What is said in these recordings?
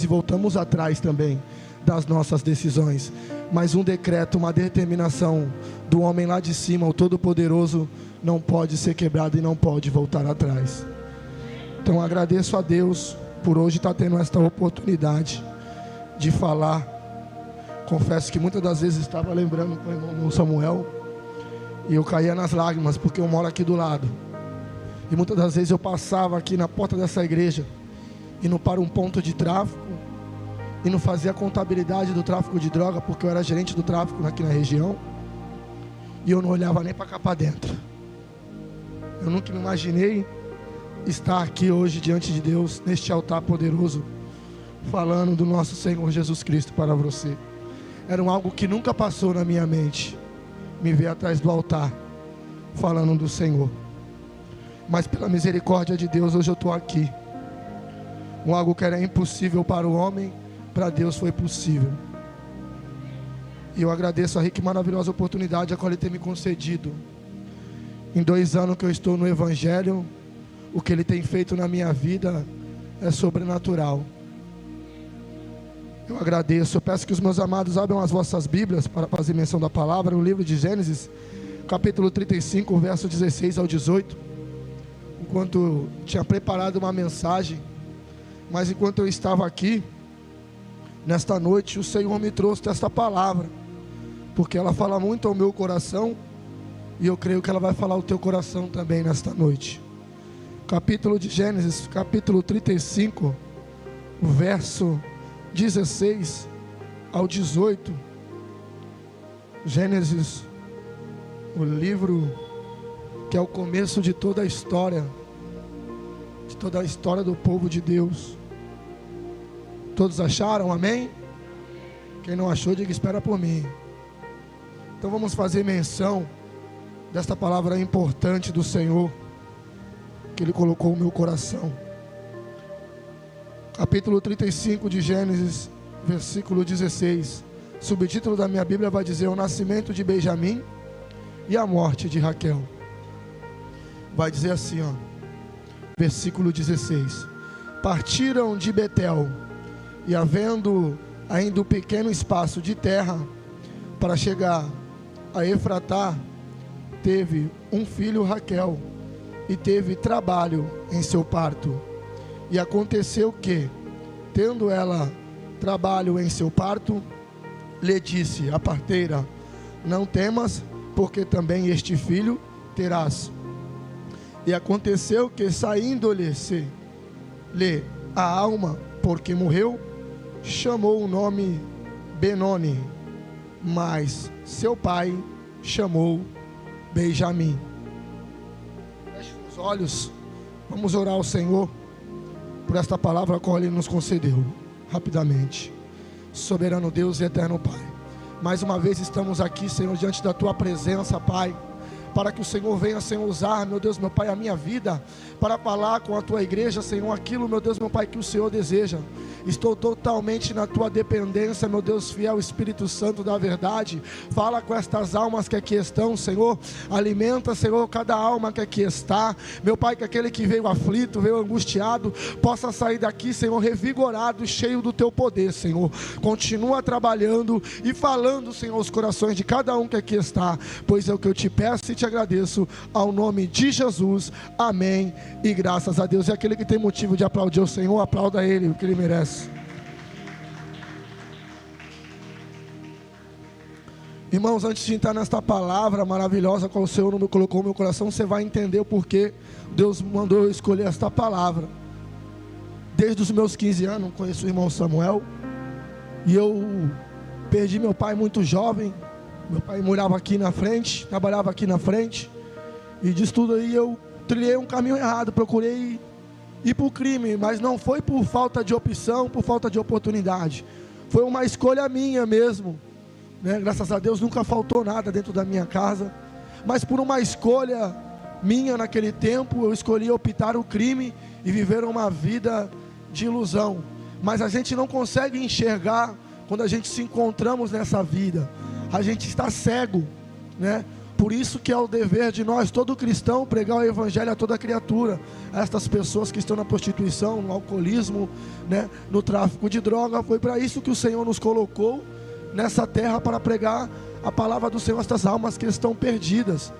e voltamos atrás também das nossas decisões. Mas um decreto, uma determinação do homem lá de cima, o Todo-Poderoso, não pode ser quebrado e não pode voltar atrás. Então agradeço a Deus por hoje estar tendo esta oportunidade de falar. Confesso que muitas das vezes estava lembrando com o irmão Samuel e eu caía nas lágrimas, porque eu moro aqui do lado. E muitas das vezes eu passava aqui na porta dessa igreja, indo para um ponto de tráfico, e não fazia a contabilidade do tráfico de droga, porque eu era gerente do tráfico aqui na região, e eu não olhava nem para cá para dentro. Eu nunca me imaginei estar aqui hoje diante de Deus, neste altar poderoso, falando do nosso Senhor Jesus Cristo para você. Era algo que nunca passou na minha mente, me ver atrás do altar, falando do Senhor. Mas pela misericórdia de Deus, hoje eu estou aqui. Algo que era impossível para o homem, para Deus foi possível. E eu agradeço a rica e maravilhosa oportunidade a qual Ele tem me concedido. Em 2 anos que eu estou no Evangelho, o que Ele tem feito na minha vida é sobrenatural. Eu agradeço. Eu peço que os meus amados abram as vossas Bíblias para fazer menção da palavra, no livro de Gênesis, capítulo 35, verso 16 ao 18. Enquanto tinha preparado uma mensagem, mas enquanto eu estava aqui, nesta noite, o Senhor me trouxe esta palavra, porque ela fala muito ao meu coração, e eu creio que ela vai falar ao teu coração também nesta noite. Capítulo de Gênesis, capítulo 35, verso 16 ao 18. Gênesis, o livro que é o começo de toda a história, do povo de Deus. Todos acharam? Amém? Quem não achou, diga espera por mim. Então vamos fazer menção desta palavra importante do Senhor, que Ele colocou no meu coração. Capítulo 35 de Gênesis, versículo 16. Subtítulo da minha Bíblia vai dizer: o nascimento de Benjamim e a morte de Raquel. Vai dizer assim, ó, versículo 16: partiram de Betel, e havendo ainda um pequeno espaço de terra para chegar a Efratá, teve um filho Raquel, e teve trabalho em seu parto. E aconteceu que, tendo ela trabalho em seu parto, lhe disse a parteira: não temas, porque também este filho terás. E aconteceu que, saindo-lhe a alma, porque morreu, chamou o nome Benoni, mas seu pai chamou Benjamim. Feche os olhos, vamos orar ao Senhor por esta palavra a qual Ele nos concedeu. Rapidamente. Soberano Deus e eterno Pai, mais uma vez estamos aqui, Senhor, diante da Tua presença, Pai, para que o Senhor venha, Senhor, usar, meu Deus, meu Pai, a minha vida, para falar com a Tua igreja, Senhor, aquilo, meu Deus, meu Pai, que o Senhor deseja. Estou totalmente na Tua dependência, meu Deus fiel, Espírito Santo da verdade. Fala com estas almas que aqui estão, Senhor. Alimenta, Senhor, cada alma que aqui está. Meu Pai, que aquele que veio aflito, veio angustiado, possa sair daqui, Senhor, revigorado, cheio do Teu poder, Senhor. Continua trabalhando e falando, Senhor, os corações de cada um que aqui está, pois é o que eu te peço e te agradeço, ao nome de Jesus. Amém e graças a Deus. E aquele que tem motivo de aplaudir o Senhor, aplauda Ele, o que Ele merece. Irmãos, antes de entrar nesta palavra maravilhosa qual o Senhor me colocou no meu coração, você vai entender o porquê Deus mandou eu escolher esta palavra. Desde os meus 15 anos, conheço o irmão Samuel, e eu perdi meu pai muito jovem. Meu pai morava aqui na frente, trabalhava aqui na frente, e disso tudo aí eu trilhei um caminho errado, procurei ir para o crime, mas não foi por falta de opção, por falta de oportunidade, foi uma escolha minha mesmo, né? Graças a Deus nunca faltou nada dentro da minha casa, mas por uma escolha minha naquele tempo, eu escolhi optar o crime e viver uma vida de ilusão. Mas a gente não consegue enxergar quando a gente se encontramos nessa vida, a gente está cego, né? Por isso que é o dever de nós, todo cristão, pregar o evangelho a toda criatura, a estas pessoas que estão na prostituição, no alcoolismo, né, no tráfico de droga. Foi para isso que o Senhor nos colocou nessa terra, para pregar a palavra do Senhor a estas almas que estão perdidas.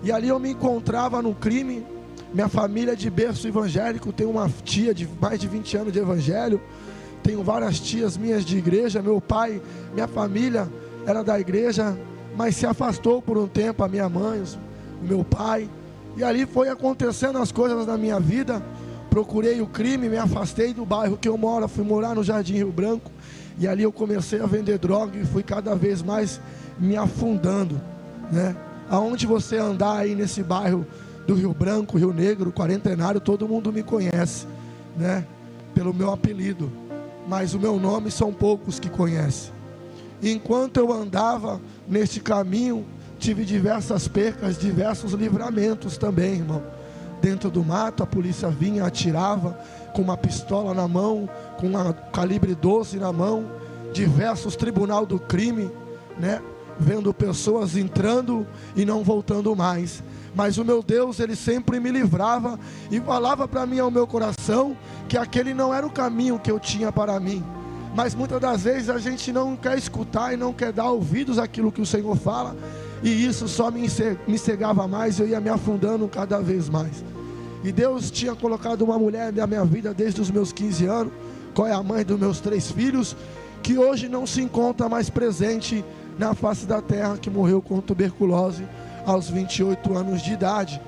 E ali eu me encontrava no crime. Minha família é de berço evangélico, tenho uma tia de mais de 20 anos de evangelho, tenho várias tias minhas de igreja. Meu pai, minha família era da igreja, mas se afastou por um tempo, a minha mãe, o meu pai, e ali foi acontecendo as coisas na minha vida. Procurei o crime, me afastei do bairro que eu moro, fui morar no Jardim Rio Branco, e ali eu comecei a vender droga e fui cada vez mais me afundando, né? Aonde você andar aí nesse bairro do Rio Branco, Rio Negro, Quarentenário, todo mundo me conhece, né? Pelo meu apelido, mas o meu nome são poucos que conhecem. E enquanto eu andava neste caminho, tive diversas percas, diversos livramentos também, irmão. Dentro do mato, a polícia vinha, atirava com uma pistola na mão, com uma calibre 12 na mão, diversos tribunal do crime, né? Vendo pessoas entrando e não voltando mais. Mas o meu Deus, Ele sempre me livrava e falava para mim ao meu coração que aquele não era o caminho que eu tinha para mim. Mas muitas das vezes a gente não quer escutar e não quer dar ouvidos àquilo que o Senhor fala, e isso só me cegava mais, eu ia me afundando cada vez mais. E Deus tinha colocado uma mulher na minha vida desde os meus 15 anos, qual é a mãe dos meus 3 filhos, que hoje não se encontra mais presente na face da terra, que morreu com tuberculose aos 28 anos de idade.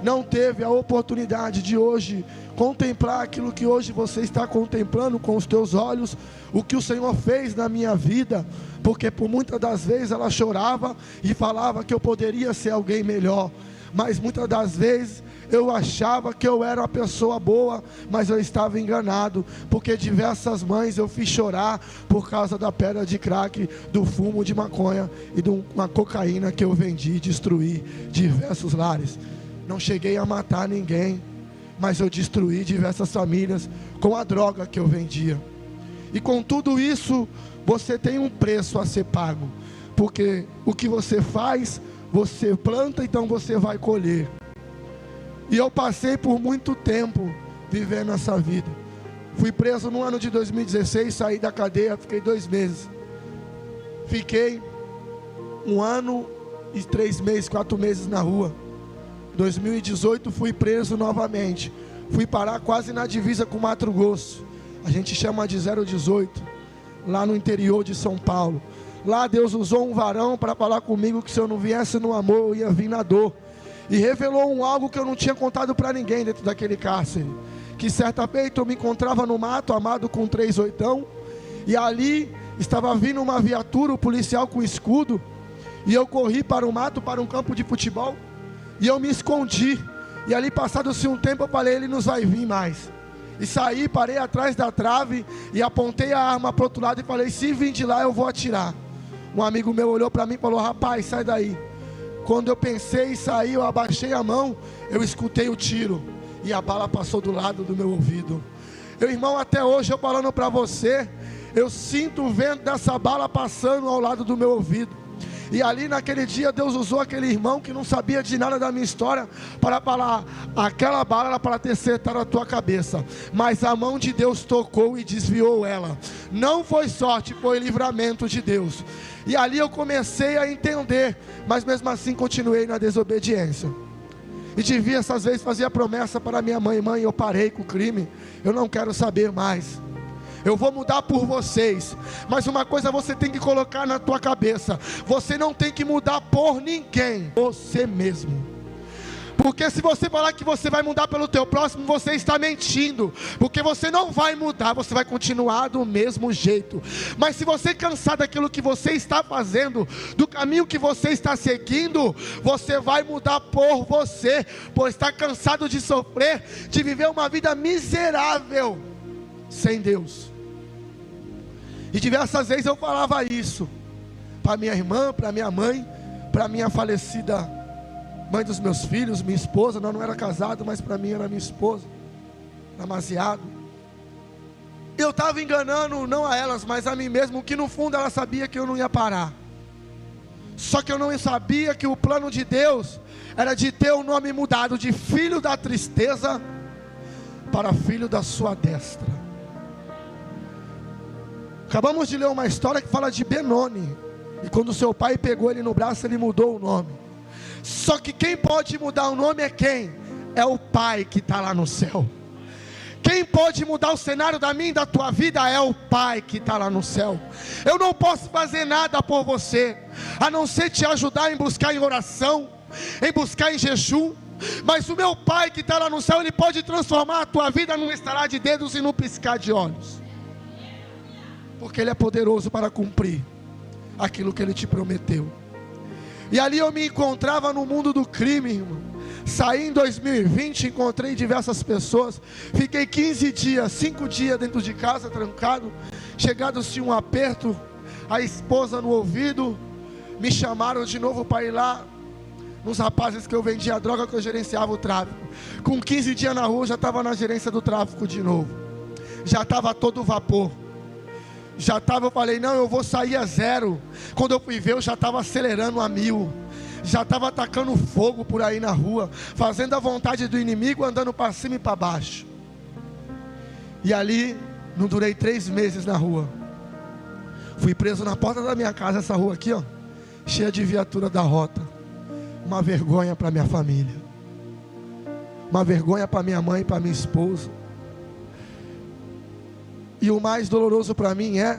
Não teve a oportunidade de hoje contemplar aquilo que hoje você está contemplando com os teus olhos, o que o Senhor fez na minha vida, porque por muitas das vezes ela chorava e falava que eu poderia ser alguém melhor, mas muitas das vezes eu achava que eu era uma pessoa boa, mas eu estava enganado, porque diversas mães eu fiz chorar por causa da pedra de crack, do fumo de maconha e de uma cocaína que eu vendi e destruí diversos lares. Não cheguei a matar ninguém, mas eu destruí diversas famílias com a droga que eu vendia. E com tudo isso, você tem um preço a ser pago, porque o que você faz, você planta, então você vai colher. E eu passei por muito tempo vivendo essa vida. Fui preso no ano de 2016, saí da cadeia, fiquei 2 meses. Fiquei 1 ano e 3 meses, 4 meses na rua. 2018 fui preso novamente. Fui parar quase na divisa com Mato Grosso. A gente chama de 018, lá no interior de São Paulo. Lá Deus usou um varão para falar comigo que se eu não viesse no amor, eu ia vir na dor. E revelou algo que eu não tinha contado para ninguém dentro daquele cárcere. Que certa feita eu me encontrava no mato, armado com 3 oitão. E ali estava vindo uma viatura, o policial com escudo. E eu corri para o mato, para um campo de futebol. E eu me escondi. E ali passado-se um tempo eu falei, ele não vai vir mais. E saí, parei atrás da trave e apontei a arma para o outro lado e falei, se vir de lá eu vou atirar. Um amigo meu olhou para mim e falou, rapaz, sai daí. Quando eu pensei em sair, eu abaixei a mão, eu escutei o tiro. E a bala passou do lado do meu ouvido. Meu irmão, até hoje eu falando para você, eu sinto o vento dessa bala passando ao lado do meu ouvido. E ali naquele dia Deus usou aquele irmão que não sabia de nada da minha história para falar, aquela bala era para ter acertado a tua cabeça, mas a mão de Deus tocou e desviou ela. Não foi sorte, foi livramento de Deus. E ali eu comecei a entender, mas mesmo assim continuei na desobediência. E diversas vezes fazia promessa para minha mãe, mãe, eu parei com o crime, eu não quero saber mais. Eu vou mudar por vocês. Mas uma coisa você tem que colocar na tua cabeça: você não tem que mudar por ninguém, você mesmo. Porque se você falar que você vai mudar pelo teu próximo, você está mentindo. Porque você não vai mudar, você vai continuar do mesmo jeito. Mas se você cansar daquilo que você está fazendo, do caminho que você está seguindo, você vai mudar por você, por estar cansado de sofrer, de viver uma vida miserável sem Deus. E diversas vezes eu falava isso para minha irmã, para minha mãe, para minha falecida mãe dos meus filhos, minha esposa. Não era casado, mas para mim era minha esposa, demasiado. Eu estava enganando não a elas, mas a mim mesmo, que no fundo ela sabia que eu não ia parar. Só que eu não sabia que o plano de Deus era de ter o nome mudado de filho da tristeza para filho da sua destra. Acabamos de ler uma história que fala de Benoni, e quando seu pai pegou ele no braço, ele mudou o nome. Só que quem pode mudar o nome é quem? É o Pai que está lá no céu. Quem pode mudar o cenário da minha e da tua vida é o Pai que está lá no céu. Eu não posso fazer nada por você, a não ser te ajudar em buscar em oração, em buscar em jejum. Mas o meu Pai que está lá no céu, Ele pode transformar a tua vida num estalar de dedos e num piscar de olhos, porque Ele é poderoso para cumprir aquilo que Ele te prometeu. E ali eu me encontrava no mundo do crime, irmão. Saí em 2020, encontrei diversas pessoas. Fiquei 15 dias, 5 dias dentro de casa, trancado. Chegado-se um aperto, a esposa no ouvido. Me chamaram de novo para ir lá nos rapazes que eu vendia droga, que eu gerenciava o tráfico. Com 15 dias na rua, já estava na gerência do tráfico de novo. Já estava todo vapor. Eu falei, não, eu vou sair a 0. Quando eu fui ver, eu já estava acelerando a 1000. Já estava atacando fogo por aí na rua, fazendo a vontade do inimigo, andando para cima e para baixo. E ali, não durei 3 meses na rua. Fui preso na porta da minha casa, essa rua aqui, ó, cheia de viatura da rota. Uma vergonha para minha família, uma vergonha para minha mãe e para minha esposa. E o mais doloroso para mim é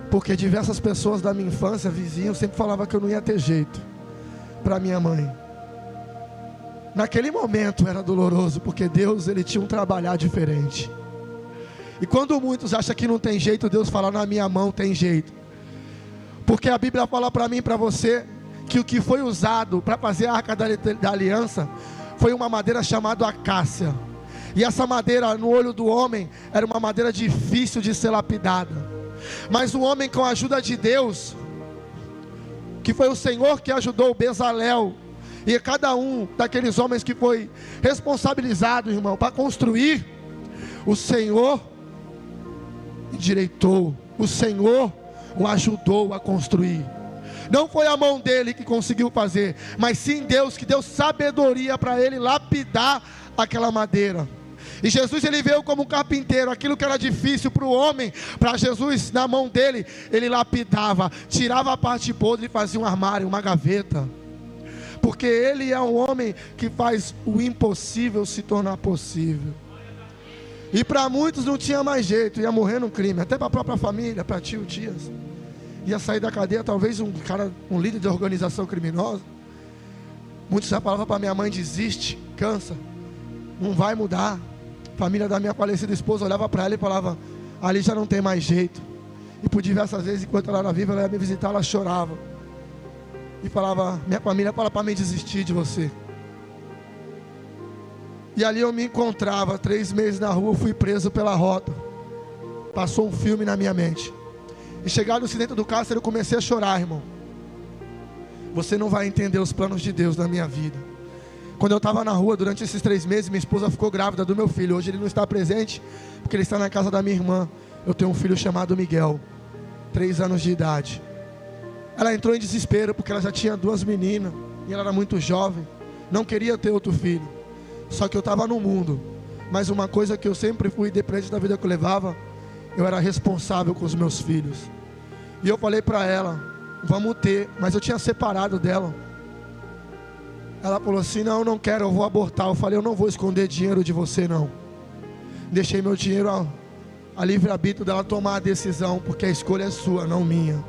porque diversas pessoas da minha infância, vizinhos, sempre falavam que eu não ia ter jeito para minha mãe. Naquele momento era doloroso, porque Deus, Ele tinha um trabalhar diferente. E quando muitos acham que não tem jeito, Deus fala, na minha mão tem jeito. Porque a Bíblia fala para mim e para você que o que foi usado para fazer a arca da aliança foi uma madeira chamada acácia. E essa madeira, no olho do homem, era uma madeira difícil de ser lapidada. Mas o homem, com a ajuda de Deus, que foi o Senhor que ajudou o Bezalel e cada um daqueles homens que foi responsabilizado, irmão, para construir, o Senhor endireitou, o Senhor o ajudou a construir. Não foi a mão dele que conseguiu fazer, mas sim Deus, que deu sabedoria para ele lapidar aquela madeira. E Jesus, ele veio como um carpinteiro. Aquilo que era difícil para o homem, para Jesus, na mão dele, ele lapidava, tirava a parte podre e fazia um armário, uma gaveta. Porque ele é um homem que faz o impossível se tornar possível. E para muitos não tinha mais jeito, ia morrer no crime, até para a própria família, para tio, tias. Ia sair da cadeia, talvez um líder de organização criminosa. Muitos já falavam para minha mãe, desiste, cansa, não vai mudar. A família da minha falecida esposa olhava para ela e falava, ali já não tem mais jeito. E por diversas vezes, enquanto ela era viva, ela ia me visitar, ela chorava. E falava, minha família fala para mim desistir de você. E ali eu me encontrava, 3 meses na rua, fui preso pela rota. Passou um filme na minha mente. E chegado-se dentro do cárcere, eu comecei a chorar, irmão. Você não vai entender os planos de Deus na minha vida. Quando eu estava na rua, durante esses 3 meses, minha esposa ficou grávida do meu filho. Hoje ele não está presente, porque ele está na casa da minha irmã. Eu tenho um filho chamado Miguel, 3 anos de idade. Ela entrou em desespero, porque ela já tinha 2 meninas, e ela era muito jovem, não queria ter outro filho. Só que eu estava no mundo, mas uma coisa que eu sempre fui, independente da vida que eu levava, eu era responsável com os meus filhos. E eu falei para ela, vamos ter, mas eu tinha separado dela. Ela falou assim, não, eu não quero, eu vou abortar. Eu falei, eu não vou esconder dinheiro de você não. Deixei meu dinheiro a livre-arbítrio dela tomar a decisão, porque a escolha é sua, não minha.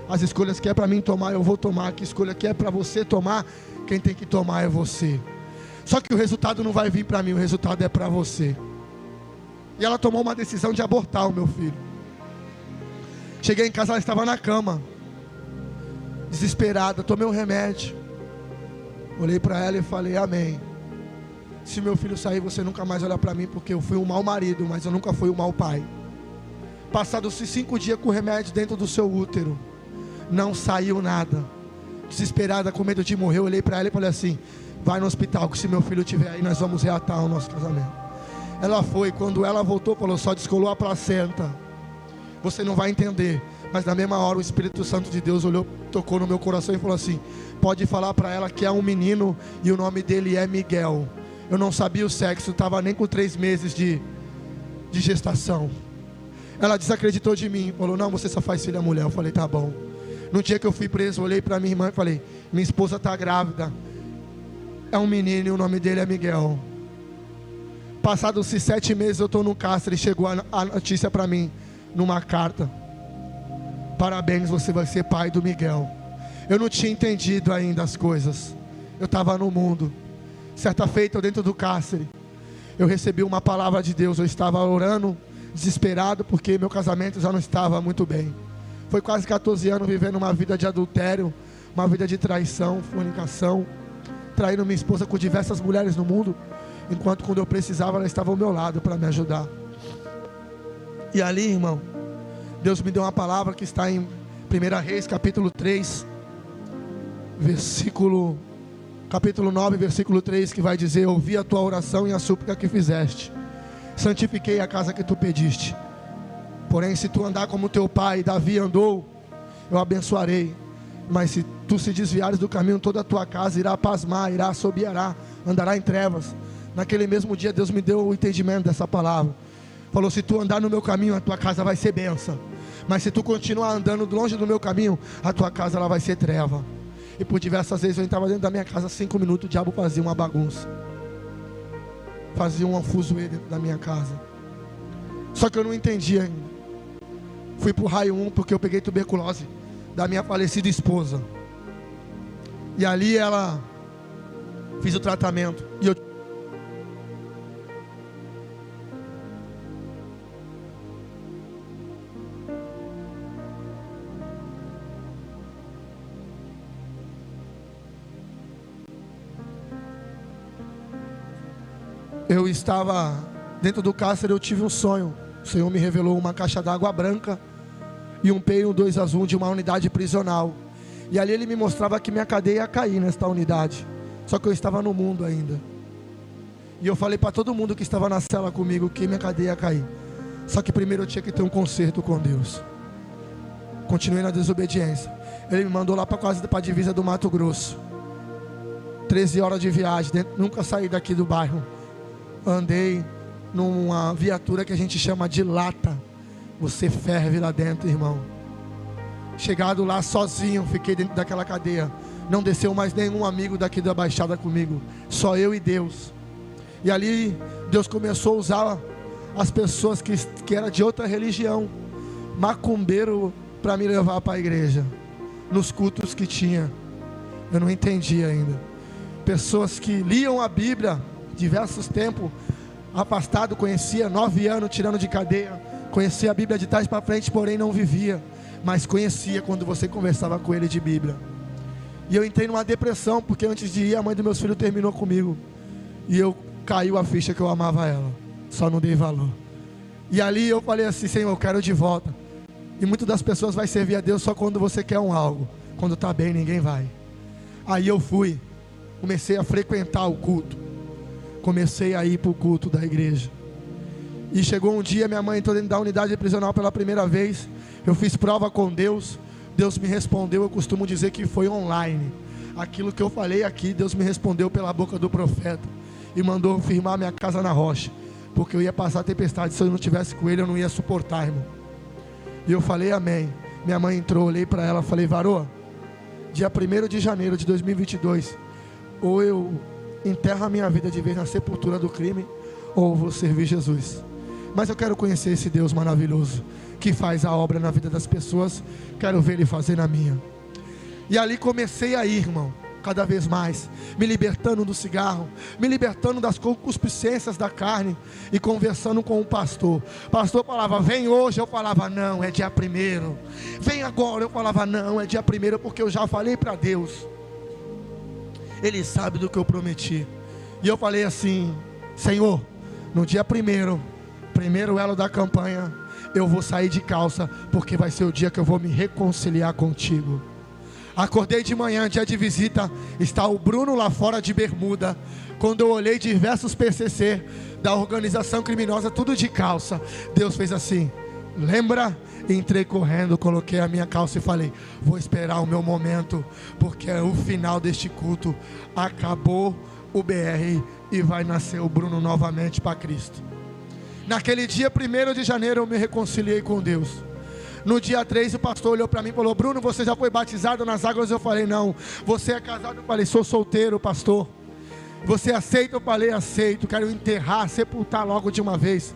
As escolhas que é para mim tomar, eu vou tomar. Que escolha que é para você tomar, quem tem que tomar é você. Só que o resultado não vai vir para mim, o resultado é para você. E ela tomou uma decisão de abortar o meu filho. Cheguei em casa, ela estava na cama, desesperada, tomei um remédio. Olhei para ela e falei, amém. Se meu filho sair, você nunca mais olha para mim, porque eu fui um mau marido, mas eu nunca fui um mau pai. Passados-se 5 dias com o remédio dentro do seu útero, não saiu nada. Desesperada, com medo de morrer, eu olhei para ela e falei assim, vai no hospital, que se meu filho estiver aí, nós vamos reatar o nosso casamento. Ela foi, quando ela voltou, falou, só descolou a placenta. Você não vai entender, Mas na mesma hora o Espírito Santo de Deus olhou, tocou no meu coração e falou assim: pode falar para ela que é um menino e o nome dele é Miguel. Eu não sabia o sexo, estava nem com 3 meses de gestação. Ela desacreditou de mim, falou: não, você só faz filha mulher. Eu falei: tá bom. No dia que eu fui preso, eu olhei para minha irmã e falei: minha esposa está grávida, é um menino e o nome dele é Miguel. Passados-se 7 meses, eu estou no cárcere e chegou a notícia para mim numa carta: parabéns, você vai ser pai do Miguel. Eu não tinha entendido ainda as coisas, eu estava no mundo. Certa feita, dentro do cárcere, eu recebi uma palavra de Deus. Eu estava orando, desesperado, porque meu casamento já não estava muito bem. Foi quase 14 anos vivendo uma vida de adultério, uma vida de traição, fornicação, traindo minha esposa com diversas mulheres no mundo, enquanto quando eu precisava, ela estava ao meu lado para me ajudar. E ali, irmão, Deus me deu uma palavra que está em 1 Reis, capítulo 3, capítulo 9, versículo 3, que vai dizer: ouvi a tua oração e a súplica que fizeste, santifiquei a casa que tu pediste. Porém, se tu andar como teu pai Davi andou, eu abençoarei. Mas se tu se desviares do caminho, toda a tua casa irá pasmar, irá assobiará, andará em trevas. Naquele mesmo dia Deus me deu o entendimento dessa palavra. Falou: se tu andar no meu caminho, a tua casa vai ser bênção. Mas se tu continuar andando longe do meu caminho, a tua casa ela vai ser treva. E por diversas vezes eu entrava dentro da minha casa, 5 minutos, o diabo fazia uma bagunça, fazia um fuzuê dentro da minha casa. Só que eu não entendia ainda. Fui pro raio 1 porque eu peguei tuberculose da minha falecida esposa. E ali fiz o tratamento. E eu estava dentro do cárcere. Eu tive um sonho. O Senhor me revelou uma caixa d'água branca e um P1 2 azul de uma unidade prisional. E ali Ele me mostrava que minha cadeia ia cair nesta unidade. Só que eu estava no mundo ainda. E eu falei para todo mundo que estava na cela comigo que minha cadeia ia cair. Só que primeiro eu tinha que ter um conserto com Deus. Continuei na desobediência. Ele me mandou lá para a divisa do Mato Grosso. 13 horas de viagem. Nunca saí daqui do bairro. Andei numa viatura que a gente chama de lata. Você ferve lá dentro, irmão. Chegado lá sozinho, fiquei dentro daquela cadeia. Não desceu mais nenhum amigo daqui da Baixada comigo, só eu e Deus. E ali Deus começou a usar as pessoas que eram de outra religião, macumbeiro, para me levar para a igreja, nos cultos que tinha. Eu não entendia ainda. Pessoas que liam a Bíblia diversos tempos, afastado, conhecia, 9 anos tirando de cadeia, conhecia a Bíblia de trás para frente, porém não vivia, mas conhecia quando você conversava com ele de Bíblia. E eu entrei numa depressão, porque antes de ir, a mãe dos meus filhos terminou comigo, e eu caiu a ficha que eu amava ela, só não dei valor. E ali eu falei assim: Senhor, eu quero de volta. E muitas das pessoas vai servir a Deus só quando você quer algo, quando está bem ninguém vai. Aí eu fui, comecei a frequentar o culto, comecei a ir para o culto da igreja. E chegou um dia, minha mãe entrou dentro da unidade prisional pela primeira vez. Eu fiz prova com Deus, Deus me respondeu. Eu costumo dizer que foi online. Aquilo que eu falei aqui, Deus me respondeu pela boca do profeta e mandou firmar minha casa na rocha, porque eu ia passar a tempestade. Se eu não tivesse com ele, eu não ia suportar, irmão. E eu falei amém. Minha mãe entrou, olhei para ela, falei: Varô, dia 1º de janeiro de 2022, ou eu enterro a minha vida de vez na sepultura do crime, ou vou servir Jesus. Mas eu quero conhecer esse Deus maravilhoso, que faz a obra na vida das pessoas. Quero ver Ele fazer na minha. E ali comecei a ir, irmão, cada vez mais, me libertando do cigarro, me libertando das concupiscências da carne, e conversando com o pastor. O pastor falava: vem hoje. Eu falava: não, é dia 1º. Vem agora. Eu falava: não, é dia 1º, porque eu já falei para Deus, Ele sabe do que eu prometi. E eu falei assim: Senhor, no dia 1º, primeiro elo da campanha, eu vou sair de calça, porque vai ser o dia que eu vou me reconciliar contigo. Acordei de manhã, dia de visita, está o Bruno lá fora de bermuda. Quando eu olhei diversos PCC da organização criminosa, tudo de calça, Deus fez assim: Lembra? Entrei correndo, coloquei a minha calça e falei: vou esperar o meu momento, porque é o final deste culto. Acabou o BR e vai nascer o Bruno novamente para Cristo. Naquele dia 1º de janeiro eu me reconciliei com Deus. No dia 3 o pastor olhou para mim e falou: Bruno, você já foi batizado nas águas? Eu falei: não. Você é casado? Eu falei: sou solteiro, pastor. Você aceita? Eu falei: aceito. Quero enterrar, sepultar logo de uma vez.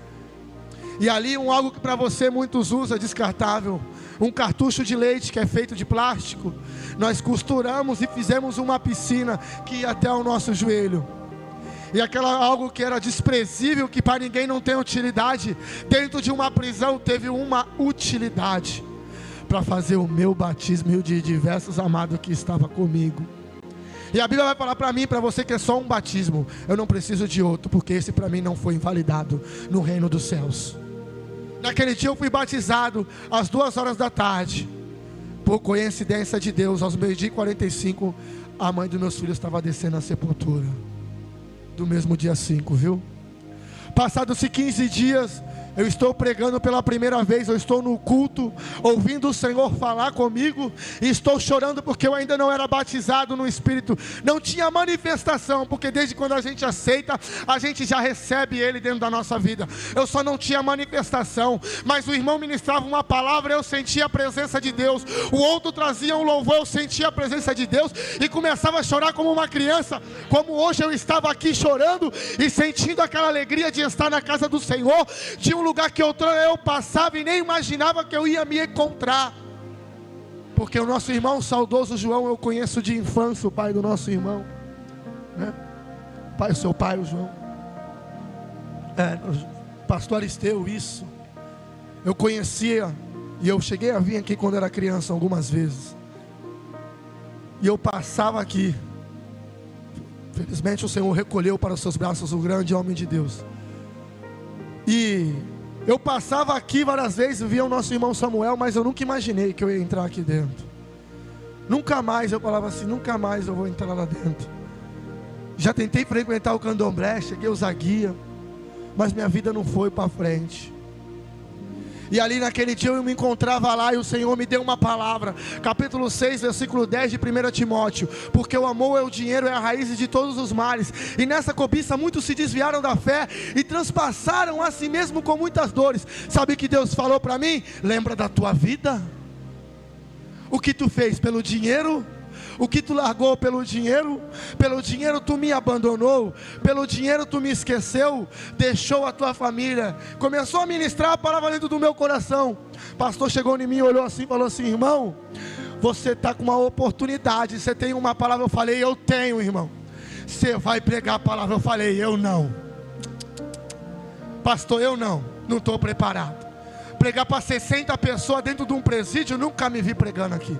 E ali algo que para você muitos usam, descartável, um cartucho de leite que é feito de plástico. Nós costuramos e fizemos uma piscina que ia até o nosso joelho. E aquela algo que era desprezível, que para ninguém não tem utilidade, dentro de uma prisão teve uma utilidade, para fazer o meu batismo e o de diversos amados que estava comigo. E a Bíblia vai falar para mim, para você, que é só um batismo. Eu não preciso de outro, porque esse para mim não foi invalidado no reino dos céus. Naquele dia eu fui batizado às 2h da tarde. Por coincidência de Deus, aos 12h45, a mãe dos meus filhos estava descendo a sepultura. Do mesmo dia 5, viu? Passados-se 15 dias, eu estou pregando pela primeira vez. Eu estou no culto, ouvindo o Senhor falar comigo, e estou chorando porque eu ainda não era batizado no Espírito. Não tinha manifestação, porque desde quando a gente aceita, a gente já recebe Ele dentro da nossa vida. Eu só não tinha manifestação, mas o irmão ministrava uma palavra, eu sentia a presença de Deus. O outro trazia um louvor, eu sentia a presença de Deus, e começava a chorar como uma criança. Como hoje eu estava aqui chorando e sentindo aquela alegria de estar na casa do Senhor, de um lugar que outrora eu passava e nem imaginava que eu ia me encontrar. Porque o nosso irmão saudoso João, eu conheço de infância, o pai do nosso irmão, né? O seu pai, o João, pastor Aristeu, isso. Eu conhecia, e eu cheguei a vir aqui quando era criança algumas vezes. E eu passava aqui. Felizmente o Senhor recolheu para os seus braços o grande homem de Deus. E eu passava aqui várias vezes, via o nosso irmão Samuel, mas eu nunca imaginei que eu ia entrar aqui dentro. Nunca mais, eu falava assim, nunca mais eu vou entrar lá dentro. Já tentei frequentar o candomblé, cheguei a usar guia, mas minha vida não foi para frente. E ali naquele dia eu me encontrava lá, e o Senhor me deu uma palavra. Capítulo 6, versículo 10 de 1 Timóteo. Porque o amor é o dinheiro, é a raiz de todos os males. E nessa cobiça muitos se desviaram da fé e transpassaram a si mesmo com muitas dores. Sabe o que Deus falou para mim? Lembra da tua vida? O que tu fez pelo dinheiro? O que tu largou pelo dinheiro? Pelo dinheiro tu me abandonou, pelo dinheiro tu me esqueceu, deixou a tua família. Começou a ministrar a palavra dentro do meu coração. O pastor chegou em mim, olhou assim e falou assim: irmão, você está com uma oportunidade, você tem uma palavra. Eu falei: eu tenho, irmão. Você vai pregar a palavra? Eu falei: eu não. Pastor, eu não estou preparado. Pregar para 60 pessoas dentro de um presídio, nunca me vi pregando aqui.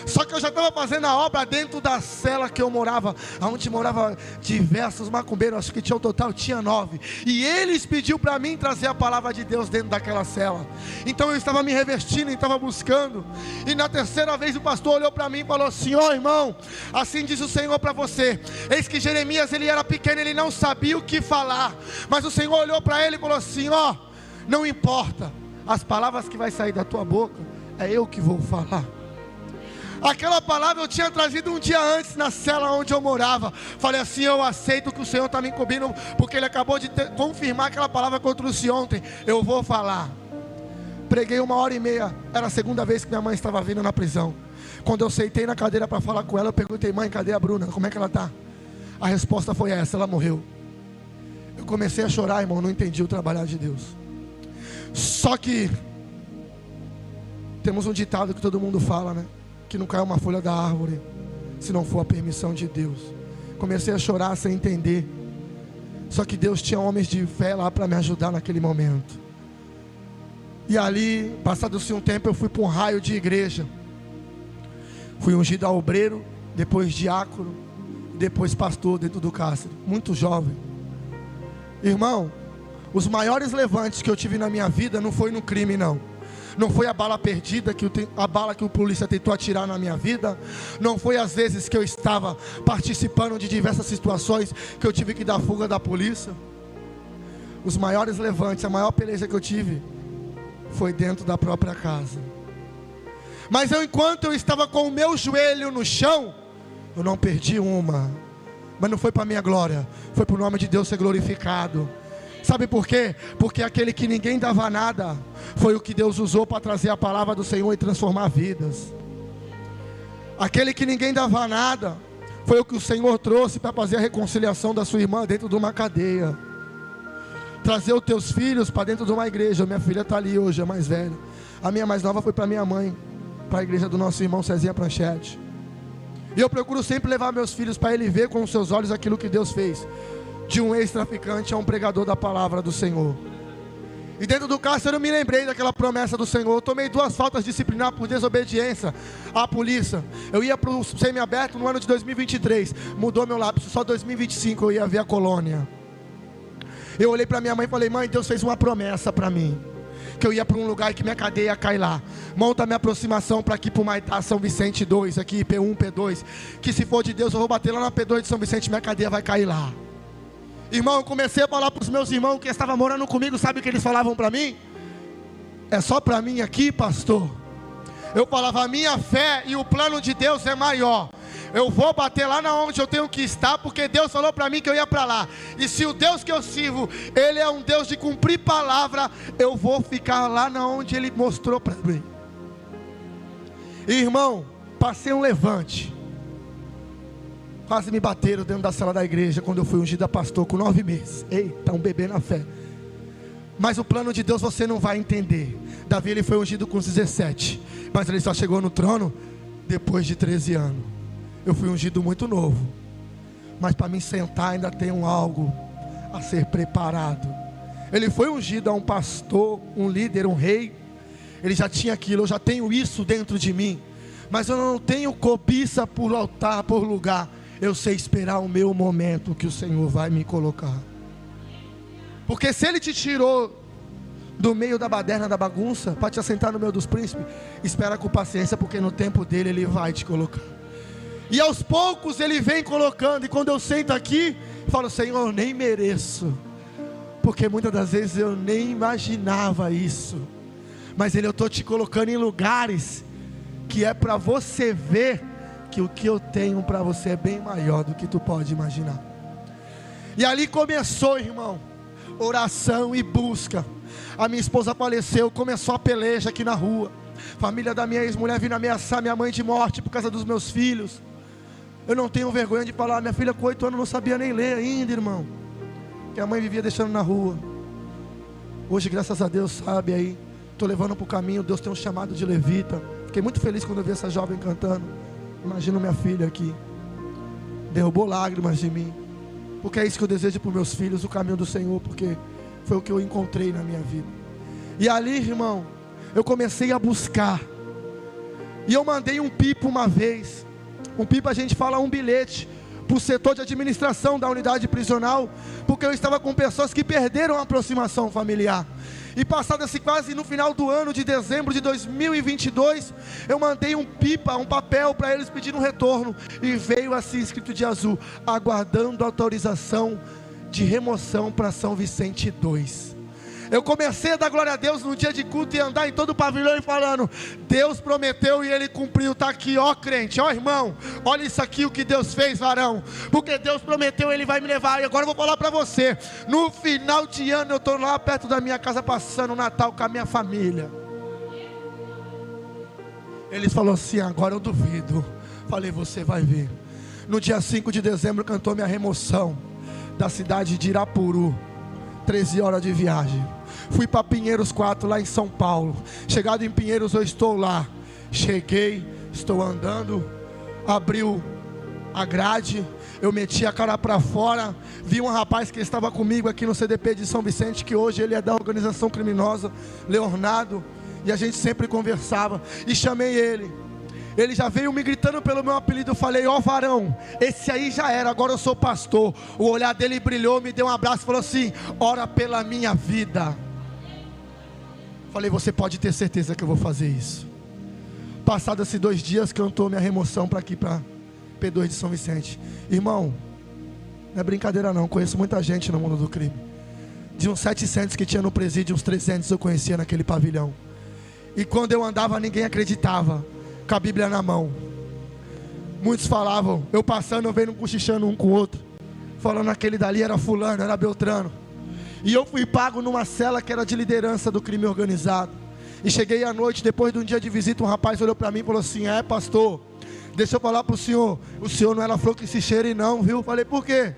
Só que eu já estava fazendo a obra dentro da cela que eu morava, onde morava diversos macumbeiros, acho que tinha um total, tinha 9. E eles pediu para mim trazer a palavra de Deus dentro daquela cela. Então eu estava me revestindo, estava buscando. E na terceira vez o pastor olhou para mim e falou assim: ó irmão, assim diz o Senhor para você. Eis que Jeremias, ele era pequeno, ele não sabia o que falar. Mas o Senhor olhou para ele e falou assim: ó, não importa. As palavras que vai sair da tua boca, é eu que vou falar. Aquela palavra eu tinha trazido um dia antes na cela onde eu morava. Falei assim: eu aceito que o Senhor está me encobrindo, porque Ele acabou de confirmar aquela palavra que eu trouxe ontem. Eu vou falar. Preguei 1h30, era a segunda vez que minha mãe estava vindo na prisão. Quando eu sentei na cadeira para falar com ela, eu perguntei: mãe, cadê a Bruna? Como é que ela está? A resposta foi essa: ela morreu. Eu comecei a chorar, irmão, não entendi o trabalhar de Deus. Só que temos um ditado que todo mundo fala, né? Que não cai uma folha da árvore se não for a permissão de Deus. Comecei a chorar sem entender. Só que Deus tinha homens de fé lá para me ajudar naquele momento. E ali, passado-se um tempo, eu fui para um raio de igreja. Fui ungido a obreiro, depois diácono, depois pastor dentro do cárcere. Muito jovem. Irmão, os maiores levantes que eu tive na minha vida não foi no crime, não. Não foi a bala perdida, a bala que o polícia tentou atirar na minha vida. Não foi as vezes que eu estava participando de diversas situações que eu tive que dar fuga da polícia. Os maiores levantes, a maior peleja que eu tive foi dentro da própria casa. Mas enquanto eu estava com o meu joelho no chão, eu não perdi uma. Mas não foi para a minha glória, foi para o nome de Deus ser glorificado. Sabe por quê? Porque aquele que ninguém dava nada, foi o que Deus usou para trazer a palavra do Senhor e transformar vidas. Aquele que ninguém dava nada, foi o que o Senhor trouxe para fazer a reconciliação da sua irmã dentro de uma cadeia. Trazer os teus filhos para dentro de uma igreja. Minha filha está ali hoje, a mais velha. A minha mais nova foi para minha mãe, para a igreja do nosso irmão Cezinha Pranchete. E eu procuro sempre levar meus filhos para ele ver com os seus olhos aquilo que Deus fez. De um ex-traficante a um pregador da palavra do Senhor. E dentro do cárcere eu me lembrei daquela promessa do Senhor. Eu tomei 2 faltas disciplinares por desobediência à polícia. Eu ia para o semiaberto no ano de 2023. Mudou meu lápis, só 2025 eu ia ver a colônia. Eu olhei para minha mãe e falei: mãe, Deus fez uma promessa para mim, que eu ia para um lugar que minha cadeia ia cair lá. Monta a minha aproximação para aqui, para o Maitá, São Vicente 2, aqui P1, P2. Que se for de Deus eu vou bater lá na P2 de São Vicente, minha cadeia vai cair lá. Irmão, eu comecei a falar para os meus irmãos que estavam morando comigo. Sabe o que eles falavam para mim? É só para mim aqui, pastor? Eu falava: a minha fé e o plano de Deus é maior. Eu vou bater lá na onde eu tenho que estar, porque Deus falou para mim que eu ia para lá. E se o Deus que eu sirvo, Ele é um Deus de cumprir palavra, eu vou ficar lá na onde Ele mostrou para mim. Irmão, passei um levante. Quase me bateram dentro da sala da igreja quando eu fui ungido a pastor com 9 meses. Eita, um bebê na fé. Mas o plano de Deus você não vai entender. Davi, ele foi ungido com 17, mas ele só chegou no trono depois de 13 anos. Eu fui ungido muito novo, mas para me sentar ainda tem algo a ser preparado. Ele foi ungido a um pastor, um líder, um rei. Ele já tinha aquilo. Eu já tenho isso dentro de mim, mas eu não tenho cobiça por altar, por lugar. Eu sei esperar o meu momento que o Senhor vai me colocar. Porque se Ele te tirou do meio da baderna, da bagunça, para te assentar no meio dos príncipes, espera com paciência, porque no tempo dele Ele vai te colocar. E aos poucos Ele vem colocando. E quando eu sento aqui, falo: Senhor, eu nem mereço, porque muitas das vezes eu nem imaginava isso. Mas Ele, eu estou te colocando em lugares que é para você ver que o que eu tenho para você é bem maior do que tu pode imaginar. E ali começou, irmão, oração e busca. A minha esposa faleceu, começou a peleja aqui na rua. Família da minha ex-mulher vindo ameaçar minha mãe de morte por causa dos meus filhos. Eu não tenho vergonha de falar, minha filha com 8 anos não sabia nem ler ainda, irmão, que a mãe vivia deixando na rua. Hoje, graças a Deus, sabe aí, estou levando para o caminho. Deus tem um chamado de levita. Fiquei muito feliz quando eu vi essa jovem cantando. Imagino minha filha aqui, derrubou lágrimas de mim, porque é isso que eu desejo para os meus filhos, o caminho do Senhor, porque foi o que eu encontrei na minha vida. E ali, irmão, eu comecei a buscar, e eu mandei um pipa uma vez. Um pipa, a gente fala, um bilhete para o setor de administração da unidade prisional, porque eu estava com pessoas que perderam a aproximação familiar. E passado assim, quase no final do ano de dezembro de 2022, eu mandei um pipa, um papel para eles pedindo um retorno. E veio assim escrito de azul: aguardando autorização de remoção para São Vicente 2. Eu comecei a dar glória a Deus no dia de culto e andar em todo o pavilhão e falando: Deus prometeu e Ele cumpriu. Está aqui, ó crente, ó irmão, olha isso aqui, o que Deus fez, varão. Porque Deus prometeu, Ele vai me levar. E agora eu vou falar para você, no final de ano eu estou lá perto da minha casa passando o Natal com a minha família. Eles falaram assim: agora eu duvido. Falei: você vai ver. No dia 5 de dezembro cantou minha remoção da cidade de Irapuru, 13 horas de viagem. Fui para Pinheiros 4, lá em São Paulo. Chegado em Pinheiros, eu estou lá. Cheguei, estou andando. Abriu a grade, eu meti a cara para fora. Vi um rapaz que estava comigo aqui no CDP de São Vicente, que hoje ele é da organização criminosa, Leonardo. E a gente sempre conversava. E chamei ele. Ele já veio me gritando pelo meu apelido. Eu falei: ó varão, esse aí já era, agora eu sou pastor. O olhar dele brilhou, me deu um abraço e falou assim: ora pela minha vida. Falei: você pode ter certeza que eu vou fazer isso. Passados esses 2 dias, cantou minha remoção para aqui, para P2 de São Vicente. Irmão, não é brincadeira não, conheço muita gente no mundo do crime. De uns 700 que tinha no presídio, uns 300 eu conhecia naquele pavilhão. E quando eu andava, ninguém acreditava, com a Bíblia na mão. Muitos falavam, eu passando, vendo, cochichando um com o outro, falando aquele dali era fulano, era Beltrano. E eu fui pago numa cela que era de liderança do crime organizado. E cheguei à noite, depois de um dia de visita, um rapaz olhou para mim e falou assim: pastor, deixa eu falar para o senhor não era flor que se cheire não, viu? Falei, por quê?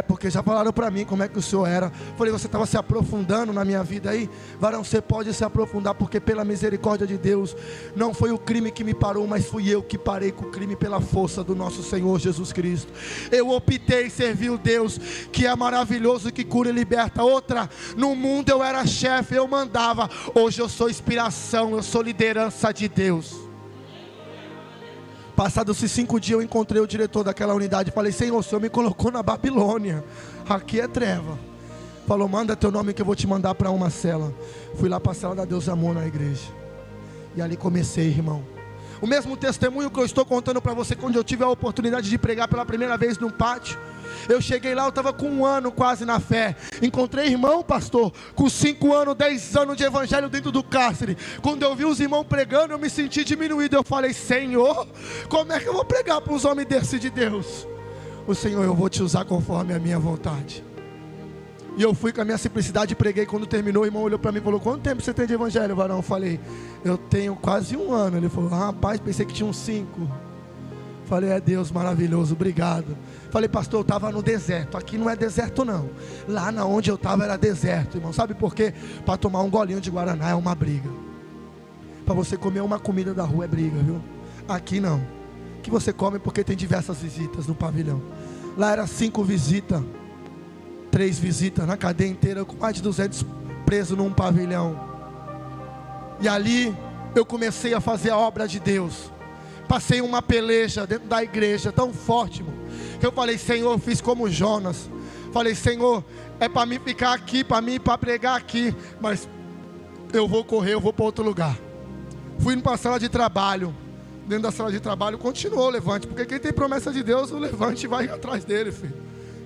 Porque já falaram para mim como é que o senhor era. Falei, você estava se aprofundando na minha vida aí? Varão, você pode se aprofundar, porque pela misericórdia de Deus, não foi o crime que me parou, mas fui eu que parei com o crime pela força do nosso Senhor Jesus Cristo. Eu optei em servir o Deus que é maravilhoso, que cura e liberta. Outra, no mundo eu era chefe, eu mandava. Hoje eu sou inspiração, eu sou liderança de Deus. Passados 5 dias eu encontrei o diretor daquela unidade. Falei, Senhor, o Senhor me colocou na Babilônia, aqui é treva. Falou, manda teu nome que eu vou te mandar para uma cela. Fui lá para a cela da Deus Amor na igreja. E ali comecei, irmão. O mesmo testemunho que eu estou contando para você, quando eu tive a oportunidade de pregar pela primeira vez num pátio. Eu cheguei lá, eu estava com 1 ano quase na fé. Encontrei irmão, pastor, com 5 anos, 10 anos de evangelho dentro do cárcere. Quando eu vi os irmãos pregando, eu me senti diminuído. Eu falei, Senhor, como é que eu vou pregar para uns homens desse de Deus? O Senhor, eu vou te usar conforme a minha vontade. E eu fui com a minha simplicidade e preguei. Quando terminou, o irmão olhou para mim e falou, quanto tempo você tem de evangelho, varão? Eu falei, eu tenho quase 1 ano. Ele falou, rapaz, pensei que tinha uns 5. Falei, é Deus maravilhoso, obrigado. Falei, pastor, eu estava no deserto. Aqui não é deserto não. Lá na onde eu estava era deserto, irmão. Sabe por quê? Para tomar um golinho de Guaraná é uma briga. Para você comer uma comida da rua é briga, viu? Aqui não. Que você come porque tem diversas visitas no pavilhão. Lá era 5 visitas, 3 visitas na cadeia inteira, com mais de 200 presos num pavilhão. E ali eu comecei a fazer a obra de Deus. Passei uma peleja dentro da igreja tão forte, irmão, que eu falei, Senhor, eu fiz como Jonas. Falei, Senhor, é para mim ficar aqui, para mim ir para pregar aqui, mas eu vou correr, eu vou para outro lugar. Fui para a sala de trabalho. Dentro da sala de trabalho continuou o levante, porque quem tem promessa de Deus, o levante vai atrás dele, filho.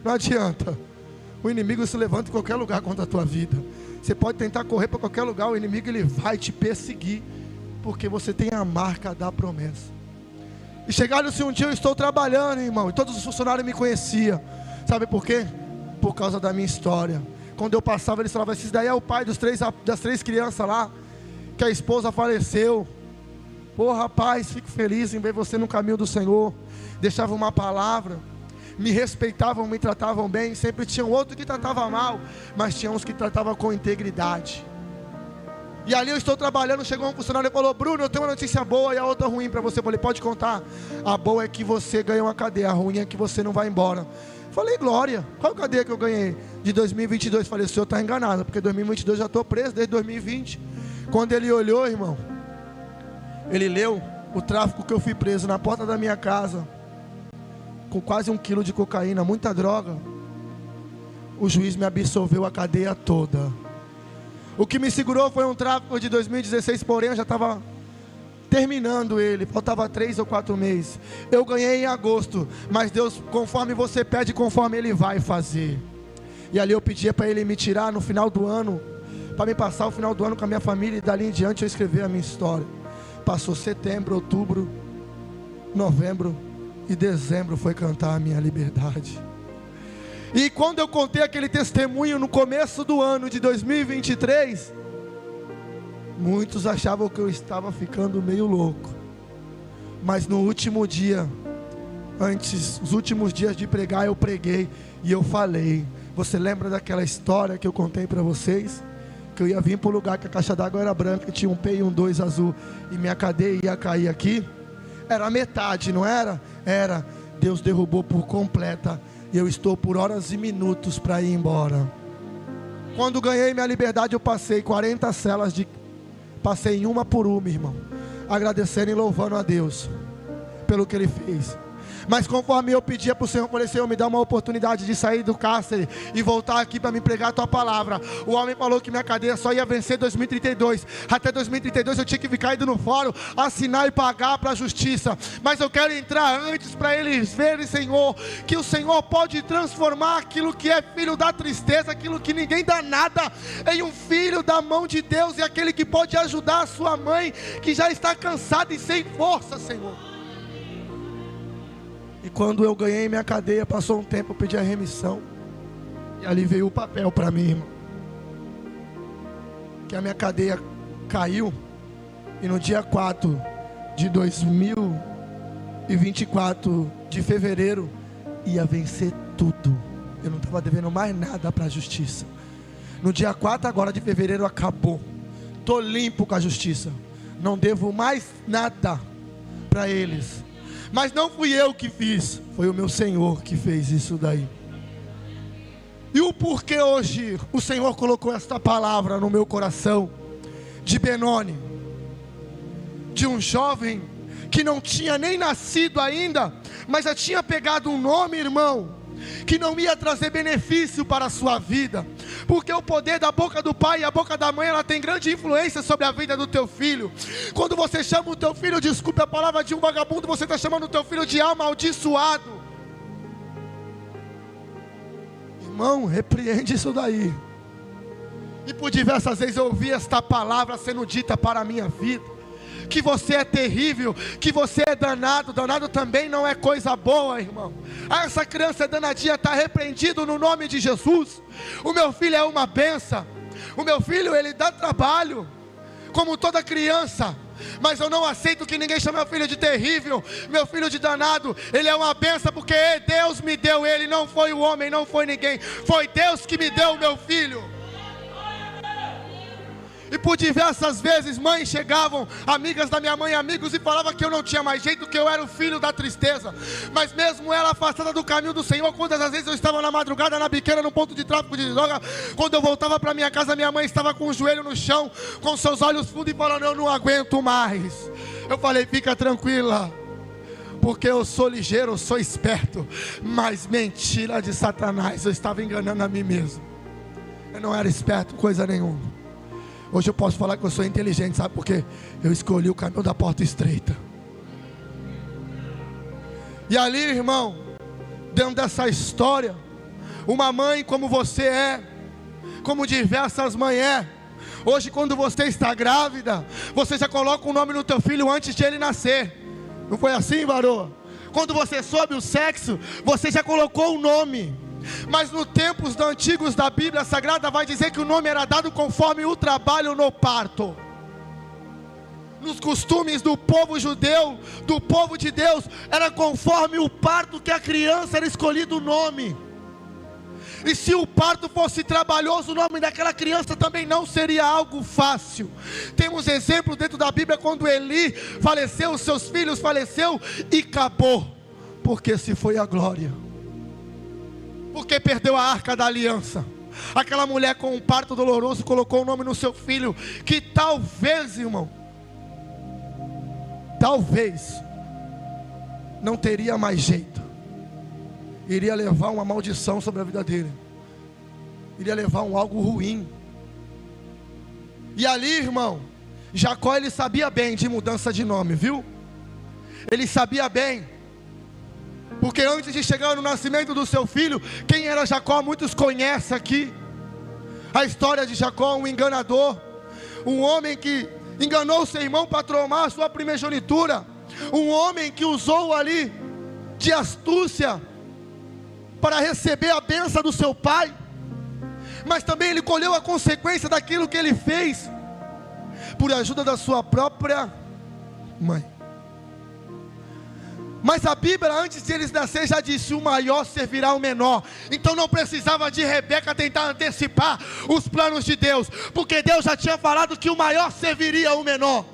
Não adianta. O inimigo se levanta em qualquer lugar contra a tua vida. Você pode tentar correr para qualquer lugar, o inimigo ele vai te perseguir, porque você tem a marca da promessa. E chegaram-se um dia, eu estou trabalhando, irmão, e todos os funcionários me conheciam. Sabe por quê? Por causa da minha história. Quando eu passava, eles falavam, esse daí é o pai das 3 crianças lá, que a esposa faleceu. Pô, rapaz, fico feliz em ver você no caminho do Senhor. Deixava uma palavra, me respeitavam, me tratavam bem. Sempre tinha outro que tratava mal, mas tinha uns que tratavam com integridade. E ali eu estou trabalhando, chegou um funcionário e falou, Bruno, eu tenho uma notícia boa e a outra ruim para você. Eu falei, pode contar. A boa é que você ganhou uma cadeia, a ruim é que você não vai embora. Falei, glória, qual cadeia que eu ganhei? De 2022, falei, o senhor está enganado, porque 2022 já estou preso desde 2020. Quando ele olhou, irmão, ele leu o tráfico que eu fui preso na porta da minha casa, com quase 1 quilo de cocaína, muita droga. O juiz me absolveu a cadeia toda. O que me segurou foi um tráfico de 2016, porém eu já estava terminando ele, faltava 3 ou 4 meses. Eu ganhei em agosto, mas Deus, conforme você pede, conforme Ele vai fazer. E ali eu pedia para Ele me tirar no final do ano, para me passar o final do ano com a minha família, e dali em diante eu escrever a minha história. Passou setembro, outubro, novembro e dezembro, foi cantar a minha liberdade. E quando eu contei aquele testemunho no começo do ano de 2023, muitos achavam que eu estava ficando meio louco. Mas no último dia, os últimos dias de pregar, eu preguei e eu falei. Você lembra daquela história que eu contei para vocês? Que eu ia vir para o lugar que a caixa d'água era branca, que tinha um P e um 2 azul, e minha cadeia ia cair aqui? Era metade, não era? Era. Deus derrubou por completa. E eu estou por horas e minutos para ir embora. Quando ganhei minha liberdade, eu passei 40 celas passei em uma por uma, irmão, agradecendo e louvando a Deus pelo que Ele fez. Mas conforme eu pedia para o Senhor, falei: Senhor, me dá uma oportunidade de sair do cárcere e voltar aqui para me pregar a tua palavra. O homem falou que minha cadeia só ia vencer 2032. Até 2032 eu tinha que ficar indo no fórum, assinar e pagar para a justiça. Mas eu quero entrar antes para eles verem, Senhor, que o Senhor pode transformar aquilo que é filho da tristeza, aquilo que ninguém dá nada, em um filho da mão de Deus, e aquele que pode ajudar a sua mãe, que já está cansada e sem força, Senhor. E quando eu ganhei minha cadeia, passou um tempo, eu pedi a remissão. E ali veio o papel para mim, irmão. Que a minha cadeia caiu. E no dia 4 de 2024 de fevereiro, ia vencer tudo. Eu não estava devendo mais nada para a justiça. No dia 4 agora de fevereiro acabou. Estou limpo com a justiça. Não devo mais nada para eles. Mas não fui eu que fiz, foi o meu Senhor que fez isso daí. E o porquê hoje o Senhor colocou esta palavra no meu coração, de Benoni, de um jovem que não tinha nem nascido ainda, mas já tinha pegado um nome, irmão, que não ia trazer benefício para a sua vida, porque o poder da boca do pai e a boca da mãe, ela tem grande influência sobre a vida do teu filho. Quando você chama o teu filho, desculpe a palavra, de um vagabundo, você está chamando o teu filho de amaldiçoado. Irmão, repreende isso daí. E por diversas vezes eu ouvi esta palavra sendo dita para a minha vida, que você é terrível, que você é danado. Danado também não é coisa boa, irmão. Essa criança danadinha está repreendido no nome de Jesus. O meu filho é uma benção. O meu filho, ele dá trabalho, como toda criança. Mas eu não aceito que ninguém chame meu filho de terrível, meu filho de danado. Ele é uma benção porque Deus me deu ele. Não foi o homem, não foi ninguém. Foi Deus que me deu o meu filho. E por diversas vezes mães chegavam, amigas da minha mãe, amigos, e falavam que eu não tinha mais jeito, que eu era o filho da tristeza. Mas mesmo ela afastada do caminho do Senhor, quantas vezes eu estava na madrugada, na biqueira, no ponto de tráfico de droga, quando eu voltava para minha casa, minha mãe estava com o joelho no chão, com seus olhos fundos e falando: eu não aguento mais. Eu falei: fica tranquila, porque eu sou ligeiro, eu sou esperto. Mas mentira de Satanás, eu estava enganando a mim mesmo. Eu não era esperto, coisa nenhuma. Hoje eu posso falar que eu sou inteligente, sabe por quê? Eu escolhi o caminho da porta estreita. E ali, irmão, dentro dessa história, uma mãe como você é, como diversas mães é. Hoje, quando você está grávida, você já coloca o nome no teu filho antes de ele nascer. Não foi assim, varoa? Quando você soube o sexo, você já colocou o nome. Mas nos tempos antigos da Bíblia Sagrada vai dizer que o nome era dado conforme o trabalho no parto. Nos costumes do povo judeu, do povo de Deus, era conforme o parto que a criança era escolhido o nome. E se o parto fosse trabalhoso, o nome daquela criança também não seria algo fácil. Temos exemplos dentro da Bíblia quando Eli faleceu, os seus filhos faleceu e acabou, porque se foi a glória. Porque perdeu a arca da aliança. Aquela mulher com um parto doloroso colocou o nome no seu filho, que talvez, irmão, talvez não teria mais jeito. Iria levar uma maldição sobre a vida dele. Iria levar algo ruim. E ali, irmão, Jacó, ele sabia bem de mudança de nome, viu? Ele sabia bem. Porque antes de chegar no nascimento do seu filho, quem era Jacó, muitos conhecem aqui. A história de Jacó, um enganador. Um homem que enganou seu irmão para tomar a sua primogenitura. Um homem que usou ali de astúcia para receber a bênção do seu pai. Mas também ele colheu a consequência daquilo que ele fez, por ajuda da sua própria mãe. Mas a Bíblia, antes de eles nascerem, já disse: o maior servirá ao menor. Então não precisava de Rebeca tentar antecipar os planos de Deus, porque Deus já tinha falado que o maior serviria ao menor.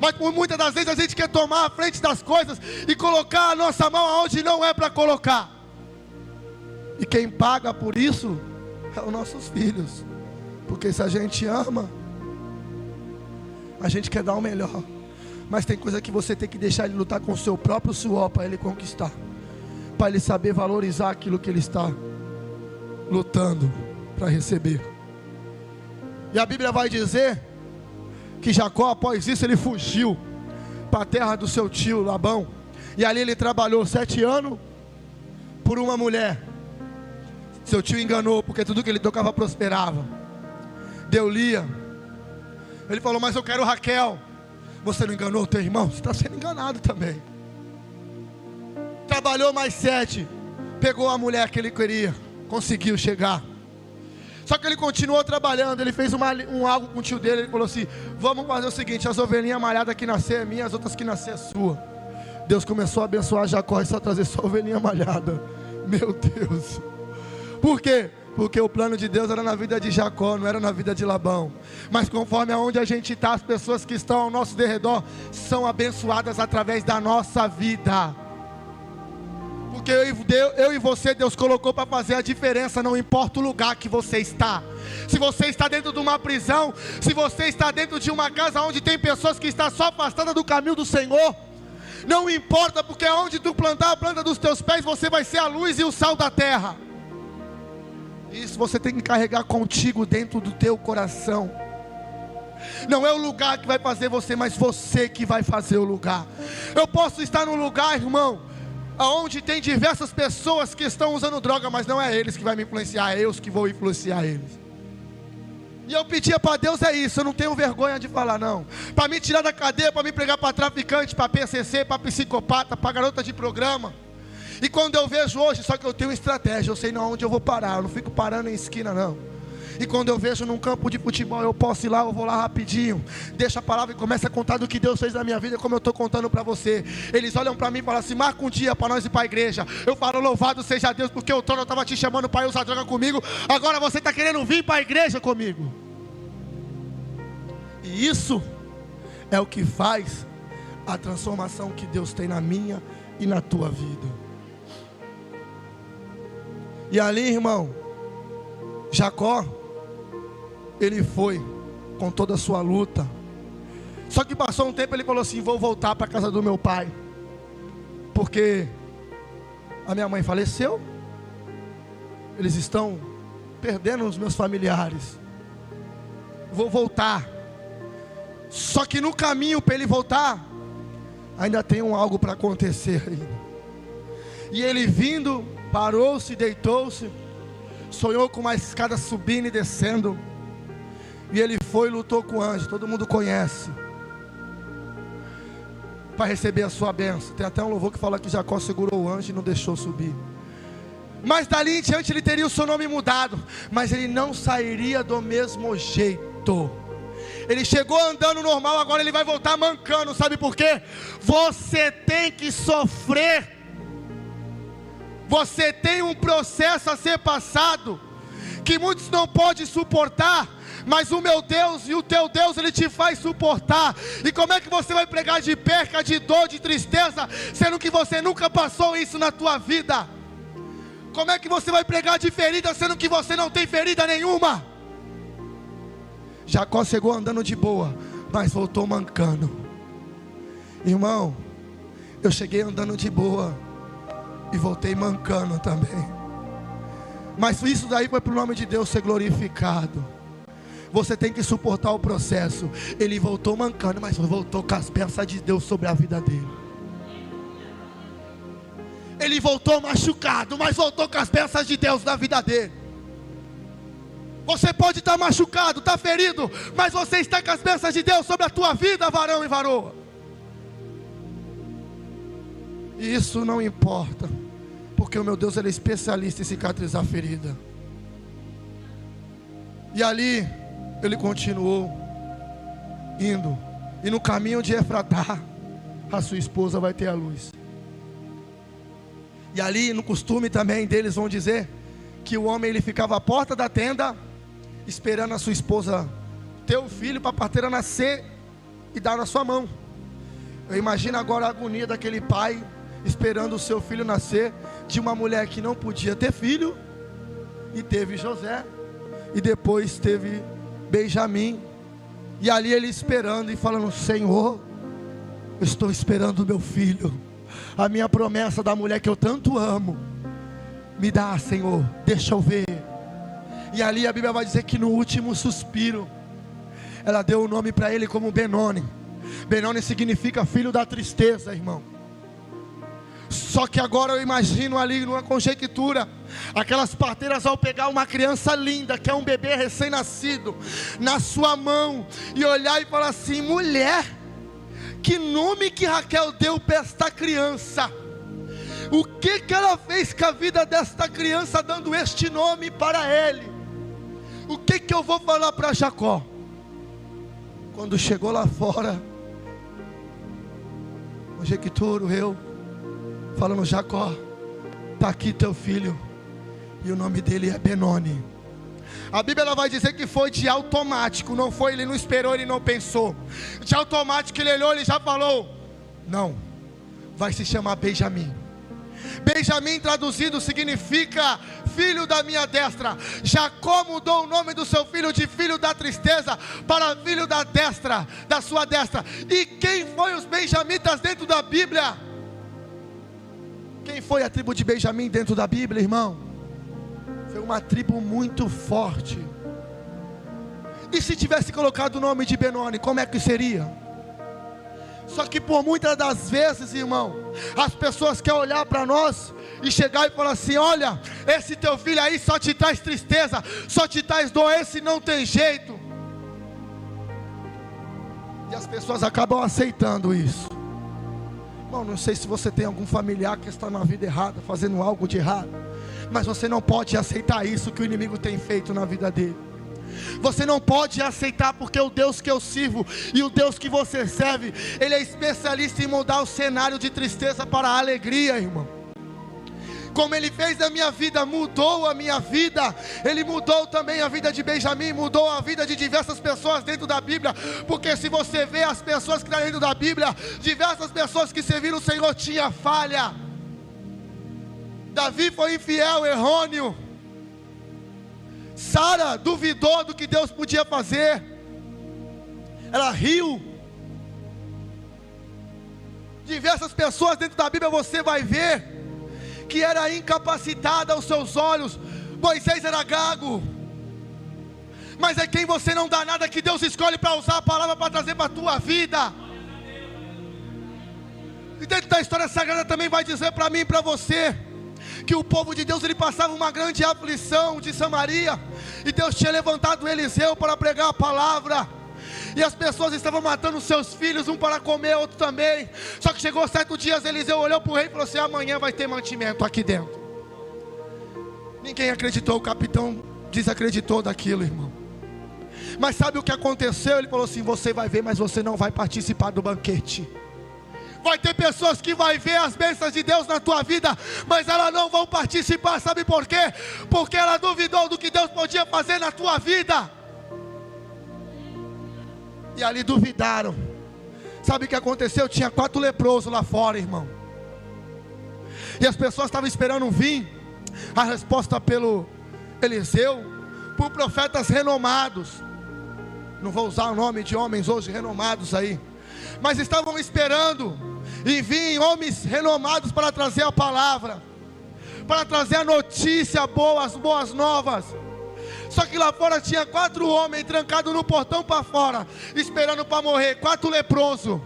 Mas por muitas das vezes a gente quer tomar a frente das coisas e colocar a nossa mão onde não é para colocar. E quem paga por isso é os nossos filhos. Porque se a gente ama, a gente quer dar o melhor. Mas tem coisa que você tem que deixar ele lutar com o seu próprio suor para ele conquistar. para ele saber valorizar aquilo que ele está lutando para receber. E a Bíblia vai dizer que Jacó, após isso, ele fugiu para a terra do seu tio Labão, e ali ele trabalhou 7 anos por uma mulher. Seu tio enganou, porque tudo que ele tocava prosperava. Deu Lia. Ele falou: mas eu quero Raquel. Você não enganou o teu irmão? Você está sendo enganado também. Trabalhou mais 7, pegou a mulher que ele queria, conseguiu chegar. Só que ele continuou trabalhando. Ele fez algo com o tio dele. Ele falou assim: vamos fazer o seguinte, as ovelhinhas malhadas que nascer é minha, as outras que nascer é sua. Deus começou a abençoar Jacó e só trazer só ovelhinha malhada. Meu Deus. Por quê? Porque o plano de Deus era na vida de Jacó, não era na vida de Labão. Mas conforme aonde a gente está, as pessoas que estão ao nosso derredor são abençoadas através da nossa vida. Porque eu e você, Deus colocou para fazer a diferença, não importa o lugar que você está. Se você está dentro de uma prisão, se você está dentro de uma casa onde tem pessoas que estão só afastadas do caminho do Senhor, não importa, porque onde tu plantar a planta dos teus pés, você vai ser a luz e o sal da terra. Isso você tem que carregar contigo dentro do teu coração. Não é o lugar que vai fazer você, mas você que vai fazer o lugar. Eu posso estar num lugar, irmão, onde tem diversas pessoas que estão usando droga, mas não é eles que vai me influenciar, é eu que vou influenciar eles. E eu pedia para Deus isso, eu não tenho vergonha de falar não. Para me tirar da cadeia, para me pregar para traficante, para PCC, para psicopata, para garota de programa. E quando eu vejo hoje, só que eu tenho estratégia, eu sei onde eu vou parar, eu não fico parando em esquina não. E quando eu vejo num campo de futebol, eu posso ir lá, eu vou lá rapidinho, deixa a palavra e começa a contar do que Deus fez na minha vida, como eu estou contando para você. Eles olham para mim e falam assim: marca um dia para nós ir para a igreja. Eu falo: louvado seja Deus, porque outrora eu estava te chamando para ir usar droga comigo, agora você está querendo vir para a igreja comigo. E isso é o que faz a transformação que Deus tem na minha e na tua vida. E ali, irmão, Jacó, ele foi com toda a sua luta. Só que passou um tempo, ele falou assim: vou voltar para a casa do meu pai, porque a minha mãe faleceu, eles estão perdendo os meus familiares, vou voltar. Só que no caminho para ele voltar, ainda tem algo para acontecer ainda. E ele vindo, parou-se, deitou-se, sonhou com uma escada subindo e descendo. E ele foi e lutou com o anjo, todo mundo conhece, para receber a sua bênção. Tem até um louvor que fala que Jacó segurou o anjo e não deixou subir. Mas dali em diante ele teria o seu nome mudado, mas ele não sairia do mesmo jeito. Ele chegou andando normal, agora ele vai voltar mancando. Sabe por quê? Você tem que sofrer. Você tem um processo a ser passado, que muitos não podem suportar, mas o meu Deus e o teu Deus, Ele te faz suportar. E como é que você vai pregar de perca, de dor, de tristeza, sendo que você nunca passou isso na tua vida? Como é que você vai pregar de ferida, sendo que você não tem ferida nenhuma? Jacó chegou andando de boa, mas voltou mancando. Irmão, eu cheguei andando de boa e voltei mancando também. Mas isso daí foi para o nome de Deus ser glorificado. Você tem que suportar o processo. Ele voltou mancando, mas voltou com as bênçãos de Deus sobre a vida dele. Ele voltou machucado, mas voltou com as bênçãos de Deus na vida dele. Você pode estar machucado, estar ferido, mas você está com as bênçãos de Deus sobre a tua vida, varão e varoa. E isso não importa, porque o meu Deus, Ele é especialista em cicatrizar a ferida. E ali ele continuou indo, e no caminho de Efratá, a sua esposa vai ter a luz. E ali no costume também deles vão dizer que o homem ele ficava à porta da tenda, esperando a sua esposa ter o filho para a parteira nascer e dar na sua mão. Eu imagino agora a agonia daquele pai esperando o seu filho nascer, de uma mulher que não podia ter filho, e teve José, e depois teve Benjamim, e ali ele esperando e falando: Senhor, eu estou esperando o meu filho. a minha promessa da mulher que eu tanto amo. Me dá, Senhor, deixa eu ver. E ali a Bíblia vai dizer que no último suspiro, ela deu o nome para ele como Benoni. Benoni significa filho da tristeza, irmão. Só que agora eu imagino ali numa conjectura, aquelas parteiras ao pegar uma criança linda, que é um bebê recém-nascido, na sua mão, e olhar e falar assim: mulher, que nome que Raquel deu para esta criança? O que ela fez com a vida desta criança, dando este nome para ele? O que eu vou falar para Jacó? Quando chegou lá fora, conjecturo eu, falando: Jacó, está aqui teu filho, e o nome dele é Benoni. A Bíblia ela vai dizer que foi de automático, não foi, ele não esperou, ele não pensou. De automático ele olhou, ele já falou: não, vai se chamar Benjamim. Benjamim traduzido significa filho da minha destra. Jacó mudou o nome do seu filho de filho da tristeza para filho da destra, da sua destra. E quem foi os benjamitas dentro da Bíblia? Quem foi a tribo de Benjamim dentro da Bíblia, irmão? Foi uma tribo muito forte. E se tivesse colocado o nome de Benoni, como é que seria? Só que por muitas das vezes, irmão, as pessoas querem olhar para nós e chegar e falar assim: olha, esse teu filho aí só te traz tristeza, só te traz doença e não tem jeito. E as pessoas acabam aceitando isso. Irmão, não sei se você tem algum familiar que está na vida errada, fazendo algo de errado, mas você não pode aceitar isso que o inimigo tem feito na vida dele. Você não pode aceitar, porque o Deus que eu sirvo e o Deus que você serve, Ele é especialista em mudar o cenário de tristeza para a alegria, irmão. Como Ele fez na minha vida, mudou a minha vida, Ele mudou também a vida de Benjamim, mudou a vida de diversas pessoas dentro da Bíblia. Porque se você vê as pessoas que estão dentro da Bíblia, diversas pessoas que serviram o Senhor tinham falha. Davi foi infiel, errôneo. Sara duvidou do que Deus podia fazer, ela riu. Diversas pessoas dentro da Bíblia você vai ver que era incapacitada aos seus olhos. Moisés era gago, mas é quem você não dá nada que Deus escolhe para usar a palavra para trazer para a tua vida. E dentro da história sagrada também vai dizer para mim e para você que o povo de Deus ele passava uma grande aflição de Samaria, e Deus tinha levantado Eliseu para pregar a palavra, e as pessoas estavam matando seus filhos, um para comer, outro também. Só que chegou certo dia, Eliseu olhou para o rei e falou assim: amanhã vai ter mantimento aqui dentro. Ninguém acreditou, o capitão desacreditou daquilo, irmão. Mas sabe o que aconteceu? Ele falou assim: você vai ver, mas você não vai participar do banquete. Vai ter pessoas que vai ver as bênçãos de Deus na tua vida, mas elas não vão participar. Sabe por quê? Porque ela duvidou do que Deus podia fazer na tua vida. E ali duvidaram. Sabe o que aconteceu? Tinha 4 leprosos lá fora, irmão. E as pessoas estavam esperando vir a resposta pelo Eliseu, por profetas renomados. Não vou usar o nome de homens hoje renomados aí, mas estavam esperando e vir homens renomados para trazer a palavra, para trazer a notícia boa, as boas novas. Só que lá fora tinha 4 homens trancados no portão para fora, esperando para morrer. 4 leprosos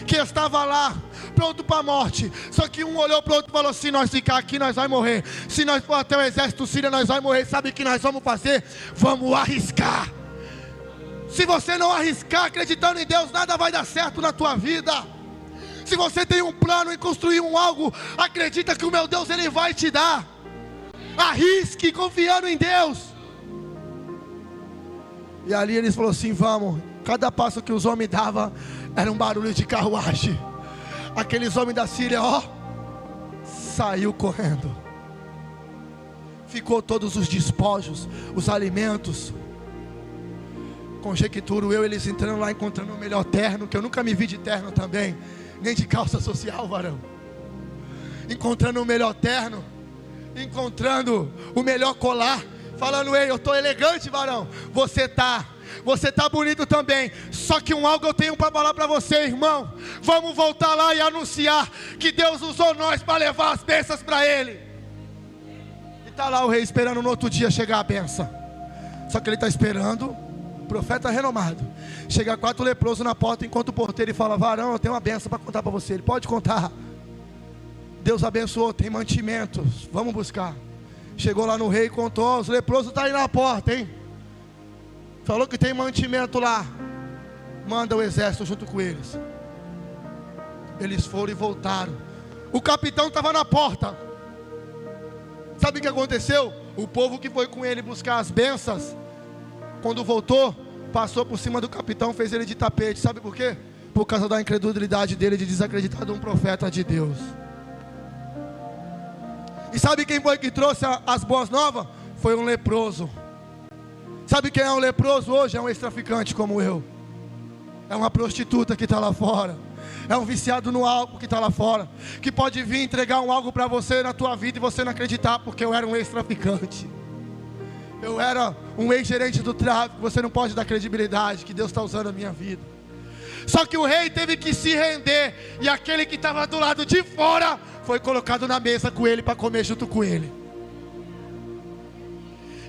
que estavam lá, pronto para a morte. Só que um olhou para o outro e falou: se nós ficar aqui nós vamos morrer, se nós for até o exército sírio nós vamos morrer. Sabe o que nós vamos fazer? Vamos arriscar. Se você não arriscar acreditando em Deus, nada vai dar certo na tua vida. Se você tem um plano em construir algo, acredita que o meu Deus Ele vai te dar. Arrisque confiando em Deus. E ali eles falaram assim: vamos. Cada passo que os homens davam era um barulho de carruagem. Aqueles homens da Síria, ó, saiu correndo. Ficou todos os despojos, os alimentos. Conjecturo eu, eles entrando lá, encontrando o melhor terno, que eu nunca me vi de terno também, nem de calça social, varão. Encontrando o melhor terno, encontrando o melhor colar, falando: ei, eu estou elegante, varão. Você está. você está bonito também. Só que algo eu tenho para falar para você, irmão. Vamos voltar lá e anunciar que Deus usou nós para levar as bênçãos para Ele. E está lá o rei esperando no outro dia chegar a bênção. Só que ele está esperando, profeta renomado. Chega 4 leprosos na porta, enquanto o porteiro fala: varão, eu tenho uma bênção para contar para você. Ele pode contar. Deus abençoou, tem mantimentos, vamos buscar. Chegou lá no rei e contou: os leprosos estão aí na porta, hein? Falou que tem mantimento lá. Manda o exército junto com eles. Eles foram e voltaram. O capitão estava na porta. Sabe o que aconteceu? O povo que foi com ele buscar as bênçãos, quando voltou, passou por cima do capitão, fez ele de tapete. Sabe por quê? Por causa da incredulidade dele de desacreditar de um profeta de Deus. E sabe quem foi que trouxe as boas novas? Foi um leproso. Sabe quem é um leproso hoje? É um ex-traficante como eu. É uma prostituta que está lá fora. É um viciado no álcool que está lá fora. Que pode vir entregar algo para você na tua vida e você não acreditar, porque eu era um ex-traficante. Eu era um ex-gerente do tráfico. Você não pode dar credibilidade que Deus está usando a minha vida. Só que o rei teve que se render. E aquele que estava do lado de fora foi colocado na mesa com ele para comer junto com ele.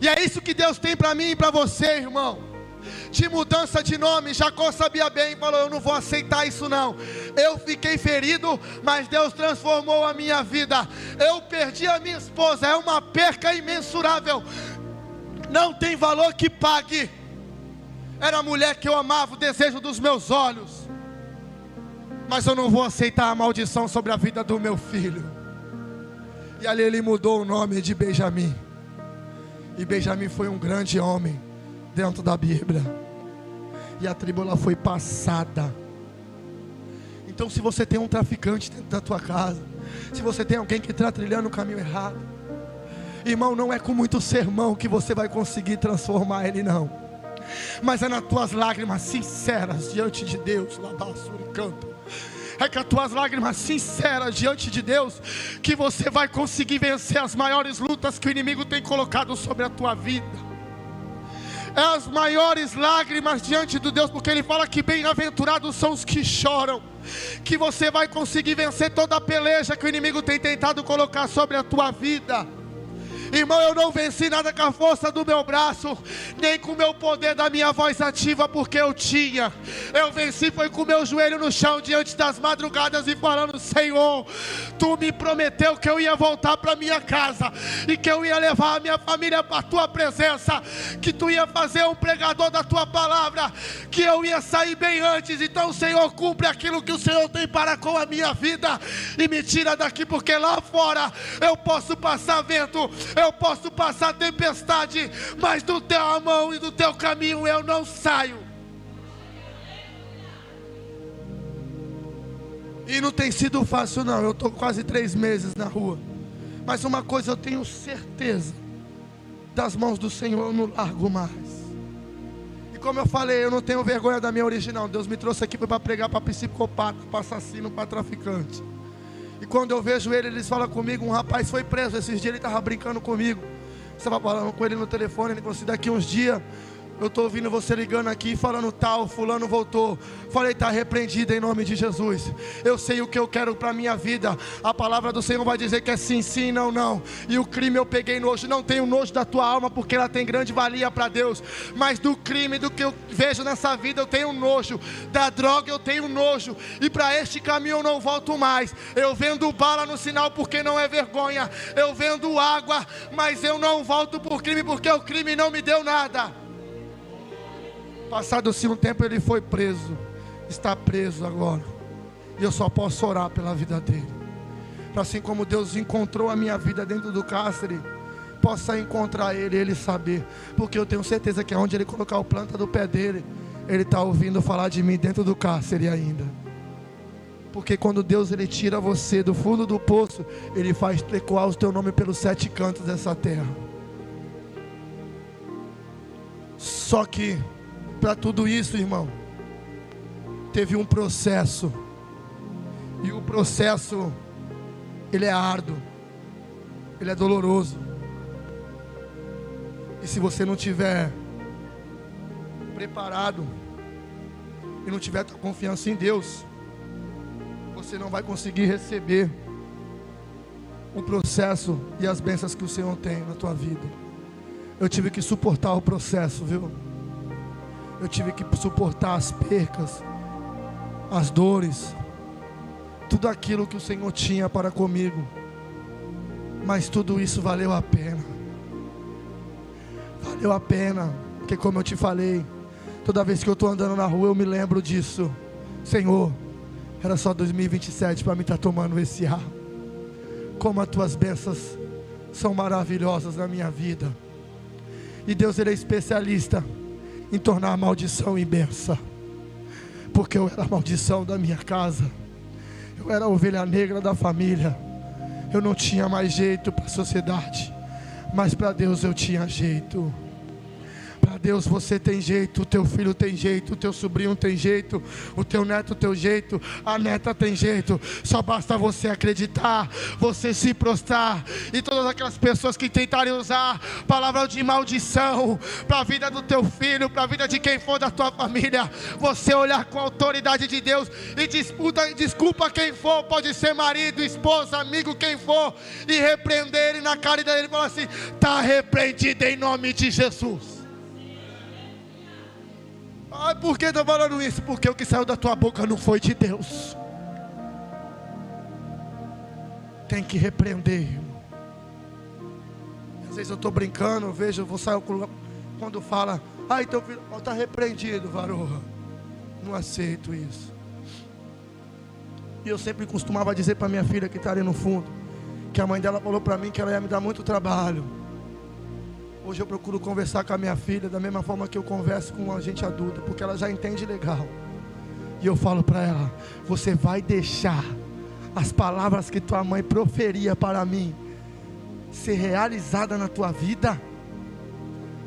E é isso que Deus tem para mim e para você, irmão. De mudança de nome. Jacó sabia bem, falou: eu não vou aceitar isso não. Eu fiquei ferido, mas Deus transformou a minha vida. Eu perdi a minha esposa, é uma perca imensurável, não tem valor que pague. Era a mulher que eu amava, o desejo dos meus olhos. Mas eu não vou aceitar a maldição sobre a vida do meu filho. E ali ele mudou o nome de Benjamim. E Benjamim foi um grande homem dentro da Bíblia. E a tribo lá foi passada. Então, se você tem um traficante dentro da tua casa, se você tem alguém que está trilhando o caminho errado, irmão, não é com muito sermão que você vai conseguir transformar ele, não. Mas é nas tuas lágrimas sinceras diante de Deus. É com as tuas lágrimas sinceras diante de Deus que você vai conseguir vencer as maiores lutas que o inimigo tem colocado sobre a tua vida. É as maiores lágrimas diante de Deus, porque Ele fala que bem-aventurados são os que choram. Que você vai conseguir vencer toda a peleja que o inimigo tem tentado colocar sobre a tua vida. Irmão, eu não venci nada com a força do meu braço, nem com o meu poder da minha voz ativa, porque eu tinha. Eu venci foi com o meu joelho no chão diante das madrugadas e falando: Senhor, Tu me prometeu que eu ia voltar para minha casa e que eu ia levar a minha família para a Tua presença, que Tu ia fazer um pregador da Tua palavra, que eu ia sair bem antes. Então, Senhor, cumpre aquilo que o Senhor tem para com a minha vida e me tira daqui, porque lá fora eu posso passar vento, eu posso passar tempestade, mas do teu mão e do teu caminho eu não saio. E não tem sido fácil não, eu estou quase 3 meses na rua. Mas uma coisa eu tenho certeza: das mãos do Senhor eu não largo mais. E como eu falei, eu não tenho vergonha da minha original. Deus me trouxe aqui para pregar para psicopata, para assassino, para traficante. E quando eu vejo eles falam comigo. Um rapaz foi preso esses dias, ele estava brincando comigo. Estava falando com ele no telefone. Ele falou assim: daqui uns dias eu estou ouvindo você ligando aqui falando tal, fulano voltou. Falei: está repreendido em nome de Jesus. Eu sei o que eu quero para a minha vida. A palavra do Senhor vai dizer que é sim, sim, não, não. E o crime eu peguei nojo. Não tenho nojo da tua alma, porque ela tem grande valia para Deus. Mas do crime, do que eu vejo nessa vida, eu tenho nojo. Da droga eu tenho nojo. E para este caminho eu não volto mais. Eu vendo bala no sinal porque não é vergonha. Eu vendo água, mas eu não volto por crime, porque o crime não me deu nada. Passado-se um tempo ele foi preso. Está preso agora. E eu só posso orar pela vida dele. Assim como Deus encontrou a minha vida dentro do cárcere, possa encontrar ele e ele saber. Porque eu tenho certeza que onde ele colocar o planta do pé dele, ele está ouvindo falar de mim dentro do cárcere ainda. Porque quando Deus ele tira você do fundo do poço, ele faz ecoar o teu nome pelos 7 cantos dessa terra. Só que para tudo isso, irmão, teve um processo. E o processo, ele é árduo, ele é doloroso. E se você não tiver preparado e não tiver tua confiança em Deus, você não vai conseguir receber o processo e as bênçãos que o Senhor tem na tua vida. Eu tive que suportar o processo, viu? Eu tive que suportar as percas, as dores, tudo aquilo que o Senhor tinha para comigo. Mas tudo isso valeu a pena. Valeu a pena, porque como eu te falei, toda vez que eu estou andando na rua eu me lembro disso. Senhor, era só 2027 para mim estar tomando esse ar. Como as tuas bênçãos são maravilhosas na minha vida. E Deus, Ele é especialista em tornar a maldição em bênção. Porque eu era a maldição da minha casa, eu era a ovelha negra da família. Eu não tinha mais jeito para a sociedade, mas para Deus eu tinha jeito. Para Deus você tem jeito, o teu filho tem jeito, o teu sobrinho tem jeito, o teu neto tem jeito, a neta tem jeito. Só basta você acreditar, você se prostrar. E todas aquelas pessoas que tentarem usar palavra de maldição para a vida do teu filho, para a vida de quem for da tua família, você olhar com a autoridade de Deus e desculpa quem for, pode ser marido, esposa, amigo, quem for, e repreender ele na cara dele e falar assim: está repreendido em nome de Jesus. Ah, por que estou falando isso? Porque o que saiu da tua boca não foi de Deus. Tem que repreender. Às vezes eu estou brincando, eu vejo, eu vou sair quando fala: ai, teu filho está repreendido, varoa. Não aceito isso. E eu sempre costumava dizer para minha filha que está ali no fundo, que a mãe dela falou para mim que ela ia me dar muito trabalho. Hoje eu procuro conversar com a minha filha da mesma forma que eu converso com a gente adulta, porque ela já entende legal. E eu falo para ela: você vai deixar as palavras que tua mãe proferia para mim ser realizada na tua vida?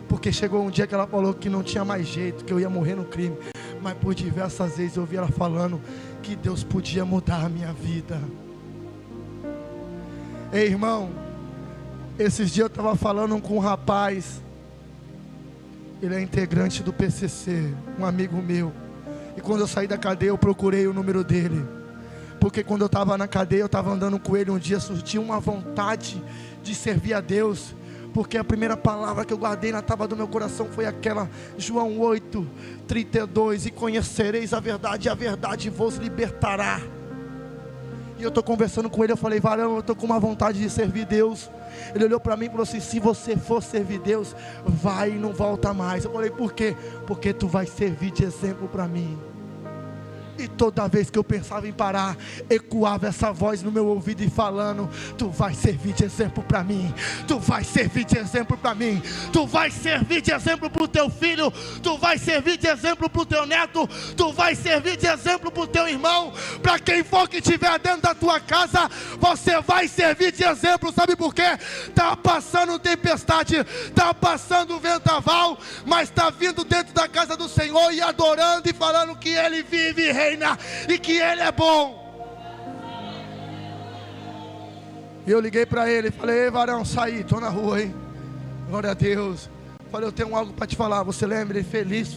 Porque chegou um dia que ela falou que não tinha mais jeito, que eu ia morrer no crime. Mas por diversas vezes eu ouvi ela falando que Deus podia mudar a minha vida. Ei, irmão, esses dias eu estava falando com um rapaz. Ele é integrante do PCC, um amigo meu. E quando eu saí da cadeia eu procurei o número dele, porque quando eu estava na cadeia, eu estava andando com ele um dia, surgiu uma vontade de servir a Deus. Porque a primeira palavra que eu guardei na tábua do meu coração foi aquela, João 8:32, e conhecereis a verdade, e a verdade vos libertará. E eu estou conversando com ele, eu falei: varão, eu estou com uma vontade de servir Deus. Ele olhou para mim e falou assim: se você for servir Deus, vai e não volta mais. Eu falei: por quê? Porque tu vai servir de exemplo para mim. E toda vez que eu pensava em parar, ecoava essa voz no meu ouvido e falando: tu vai servir de exemplo para mim, tu vai servir de exemplo para mim, tu vai servir de exemplo para o teu filho, tu vai servir de exemplo para o teu neto, tu vai servir de exemplo para o teu irmão, para quem for que estiver dentro da tua casa, você vai servir de exemplo. Sabe por quê? Está passando tempestade, está passando vendaval, mas está vindo dentro da casa do Senhor e adorando e falando que Ele vive e reina e que Ele é bom. E eu liguei para ele e falei: ei, varão, saí, estou na rua, hein? Glória a Deus. Falei: eu tenho algo para te falar, você lembra? Ele: feliz,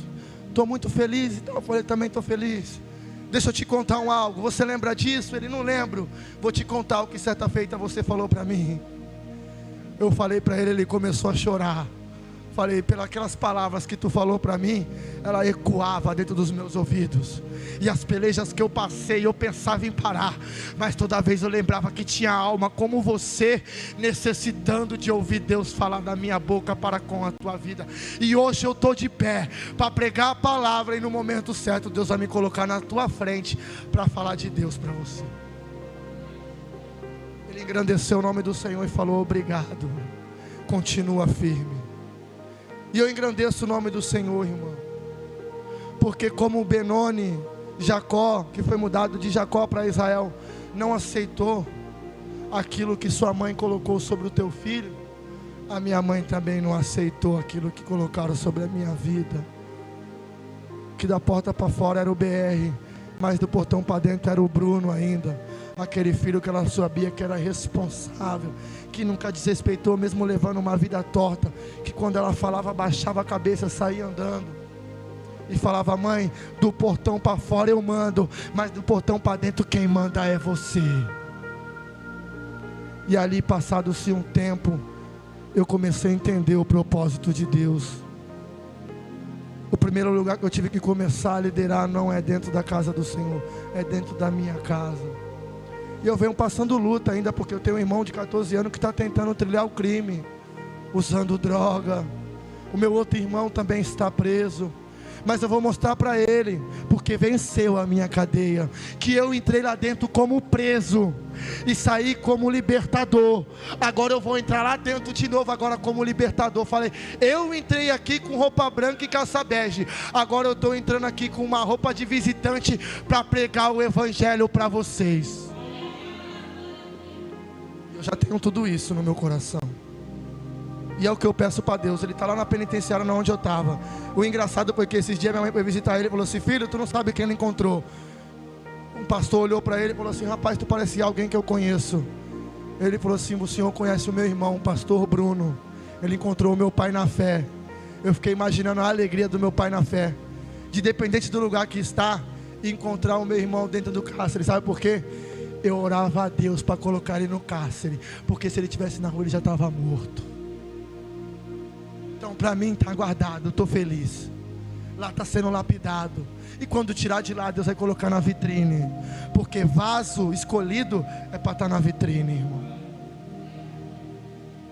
estou muito feliz. Então eu falei: também estou feliz. Deixa eu te contar algo, você lembra disso? Ele: não lembro. Vou te contar o que certa feita você falou para mim. Eu falei para ele, ele começou a chorar. Falei: pelas palavras que tu falou para mim, ela ecoava dentro dos meus ouvidos. E as pelejas que eu passei, eu pensava em parar, mas toda vez eu lembrava que tinha alma como você, necessitando de ouvir Deus falar da minha boca para com a tua vida. E hoje eu estou de pé para pregar a palavra, e no momento certo Deus vai me colocar na tua frente para falar de Deus para você. Ele engrandeceu o nome do Senhor e falou: obrigado, continua firme. E eu engrandeço o nome do Senhor, irmão, porque como Benoni, Jacó, que foi mudado de Jacó para Israel, não aceitou aquilo que sua mãe colocou sobre o teu filho, a minha mãe também não aceitou aquilo que colocaram sobre a minha vida. Que da porta para fora era o BR, mas do portão para dentro era o Bruno ainda. Aquele filho que ela sabia que era responsável, que nunca desrespeitou mesmo levando uma vida torta, que quando ela falava baixava a cabeça, saía andando. E falava: mãe, do portão para fora eu mando, mas do portão para dentro quem manda é você. E ali, passado-se um tempo, eu comecei a entender o propósito de Deus. O primeiro lugar que eu tive que começar a liderar não é dentro da casa do Senhor, é dentro da minha casa. E eu venho passando luta ainda, porque eu tenho um irmão de 14 anos que está tentando trilhar o crime, usando droga. O meu outro irmão também está preso. Mas eu vou mostrar para ele, porque venceu a minha cadeia, que eu entrei lá dentro como preso e saí como libertador. Agora eu vou entrar lá dentro de novo, agora como libertador. Falei: eu entrei aqui com roupa branca e calça bege, agora eu estou entrando aqui com uma roupa de visitante para pregar o evangelho para vocês. Eu já tenho tudo isso no meu coração. E é o que eu peço para Deus. Ele está lá na penitenciária onde eu estava. O engraçado foi que esses dias minha mãe foi visitar ele e falou assim: filho, tu não sabe quem ele encontrou. Um pastor olhou para ele e falou assim: rapaz, tu parecia alguém que eu conheço. Ele falou assim: o senhor conhece o meu irmão, o pastor Bruno. Ele encontrou o meu pai na fé. Eu fiquei imaginando a alegria do meu pai na fé, de dependente do lugar que está, encontrar o meu irmão dentro do cárcere. Sabe por quê? Eu orava a Deus para colocar ele no cárcere, porque se ele estivesse na rua ele já estava morto. Então para mim está guardado, estou feliz. Lá está sendo lapidado. E quando tirar de lá, Deus vai colocar na vitrine. Porque vaso escolhido é para estar na vitrine, irmão.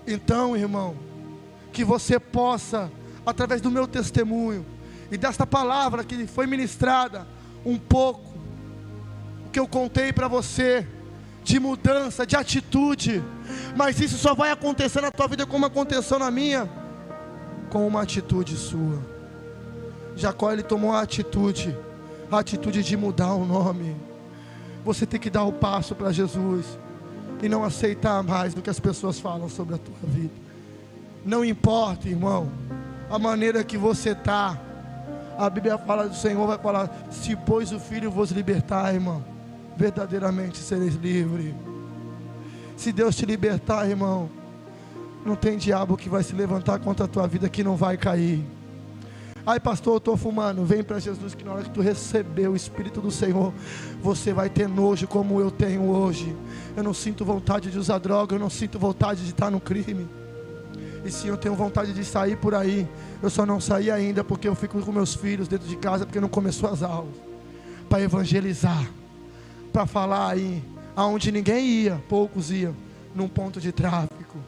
Então, irmão, que você possa, através do meu testemunho e desta palavra que foi ministrada, um pouco, o que eu contei para você, de mudança, de atitude. Mas isso só vai acontecer na tua vida como aconteceu na minha, com uma atitude sua. Jacó, ele tomou a atitude de mudar o nome. Você tem que dar o passo para Jesus e não aceitar mais do que as pessoas falam sobre a tua vida. Não importa, irmão, a maneira que você está. A Bíblia fala, do Senhor vai falar: se pois o Filho vos libertar, irmão, verdadeiramente sereis livres. Se Deus te libertar, irmão, não tem diabo que vai se levantar contra a tua vida que não vai cair. Ai, pastor, eu estou fumando. Vem para Jesus, que na hora que tu receber o Espírito do Senhor, você vai ter nojo como eu tenho hoje. Eu não sinto vontade de usar droga, eu não sinto vontade de estar no crime. E sim, eu tenho vontade de sair por aí. Eu só não saí ainda porque eu fico com meus filhos dentro de casa, porque não começou as aulas. Para evangelizar, para falar aí, aonde ninguém ia, poucos iam, num ponto de tráfico.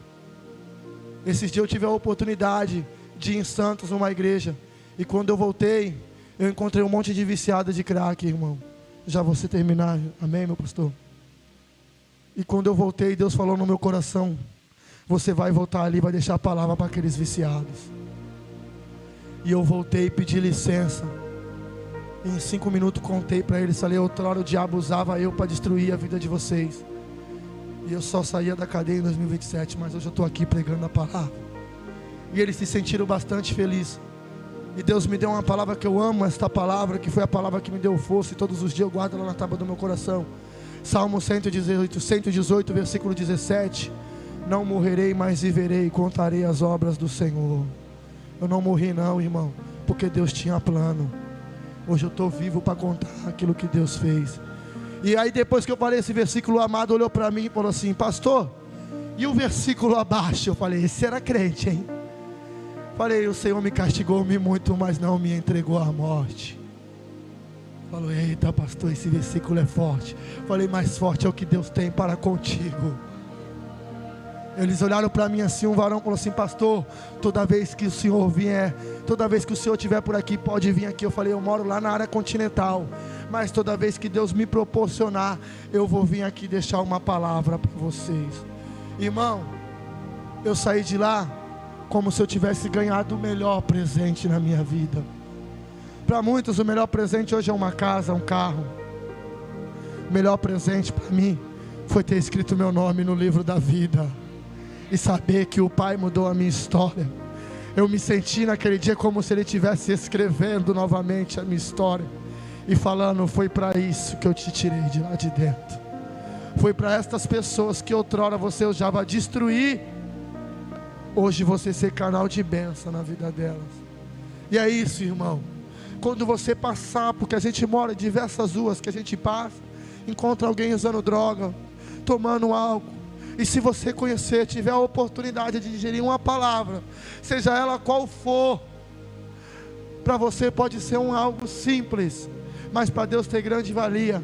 Esses dias eu tive a oportunidade de ir em Santos, numa igreja. E quando eu voltei, eu encontrei um monte de viciada de crack, irmão. Já vou terminar, amém, meu pastor? E quando eu voltei, Deus falou no meu coração: você vai voltar ali, vai deixar a palavra para aqueles viciados. E eu voltei e pedi licença. E em 5 minutos contei para eles, falei: outrora o diabo usava eu para destruir a vida de vocês. E eu só saía da cadeia em 2027, mas hoje eu estou aqui pregando a palavra. E eles se sentiram bastante felizes. E Deus me deu uma palavra que eu amo, esta palavra, que foi a palavra que me deu força, e todos os dias eu guardo ela na tábua do meu coração. Salmo 118, versículo 17. Não morrerei, mas viverei e contarei as obras do Senhor. Eu não morri não, irmão, porque Deus tinha plano. Hoje eu estou vivo para contar aquilo que Deus fez. E aí depois que eu falei esse versículo, o amado olhou para mim e falou assim: pastor, e o versículo abaixo? Eu falei: esse era crente, hein? Falei: o Senhor me castigou-me muito, mas não me entregou à morte. Falou: eita, pastor, esse versículo é forte. Falei: mais forte é o que Deus tem para contigo. Eles olharam para mim assim, um varão falou assim: pastor, toda vez que o senhor vier, toda vez que o senhor estiver por aqui, pode vir aqui. Eu falei: eu moro lá na área continental, mas toda vez que Deus me proporcionar, eu vou vir aqui deixar uma palavra para vocês. Irmão, eu saí de lá como se eu tivesse ganhado o melhor presente na minha vida. Para muitos o melhor presente hoje é uma casa, um carro. O melhor presente para mim foi ter escrito meu nome no livro da vida e saber que o Pai mudou a minha história. Eu me senti naquele dia como se Ele estivesse escrevendo novamente a minha história e falando: foi para isso que eu te tirei de lá de dentro. Foi para estas pessoas que outrora você usava destruir, hoje você ser canal de bênção na vida delas. E é isso, irmão. Quando você passar, porque a gente mora em diversas ruas que a gente passa, encontra alguém usando droga, tomando álcool, e se você conhecer, tiver a oportunidade de digerir uma palavra, seja ela qual for, para você pode ser algo simples, mas para Deus tem grande valia.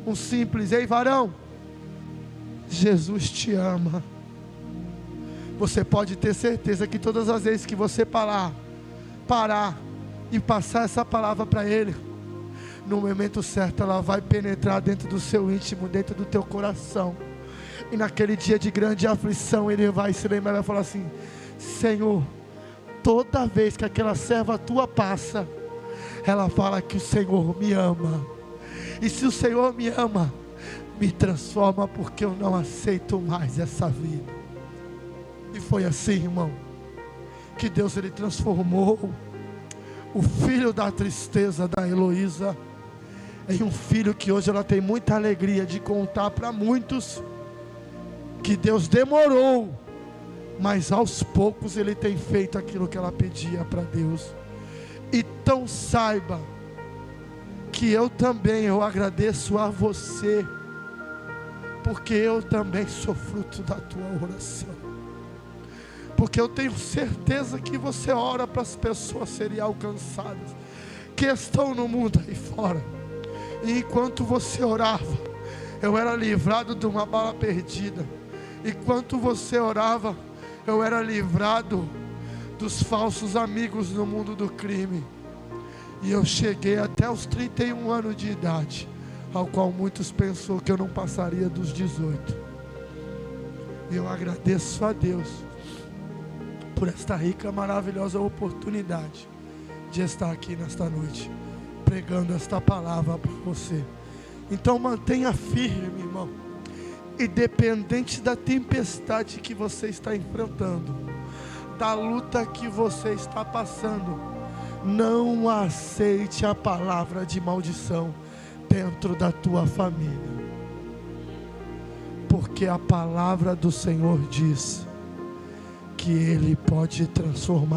Um simples: ei varão, Jesus te ama. Você pode ter certeza que todas as vezes que você parar e passar essa palavra para Ele, no momento certo ela vai penetrar dentro do seu íntimo, dentro do teu coração, e naquele dia de grande aflição Ele vai se lembrar e vai falar assim: Senhor, toda vez que aquela serva tua passa, ela fala que o Senhor me ama, e se o Senhor me ama, me transforma, porque eu não aceito mais essa vida. E foi assim, irmão, que Deus Ele transformou o filho da tristeza da Heloísa em um filho que hoje ela tem muita alegria de contar para muitos, que Deus demorou, mas aos poucos Ele tem feito aquilo que ela pedia para Deus. Então saiba que eu agradeço a você, porque eu também sou fruto da tua oração, porque eu tenho certeza que você ora para as pessoas serem alcançadas, que estão no mundo aí fora, e enquanto você orava, eu era livrado de uma bala perdida. Enquanto você orava, eu era livrado dos falsos amigos no mundo do crime. E eu cheguei até os 31 anos de idade, ao qual muitos pensou que eu não passaria dos 18. E eu agradeço a Deus por esta rica, maravilhosa oportunidade de estar aqui nesta noite, pregando esta palavra para você. Então mantenha firme, irmão, independente da tempestade que você está enfrentando, da luta que você está passando, não aceite a palavra de maldição dentro da tua família, porque a palavra do Senhor diz que Ele pode transformar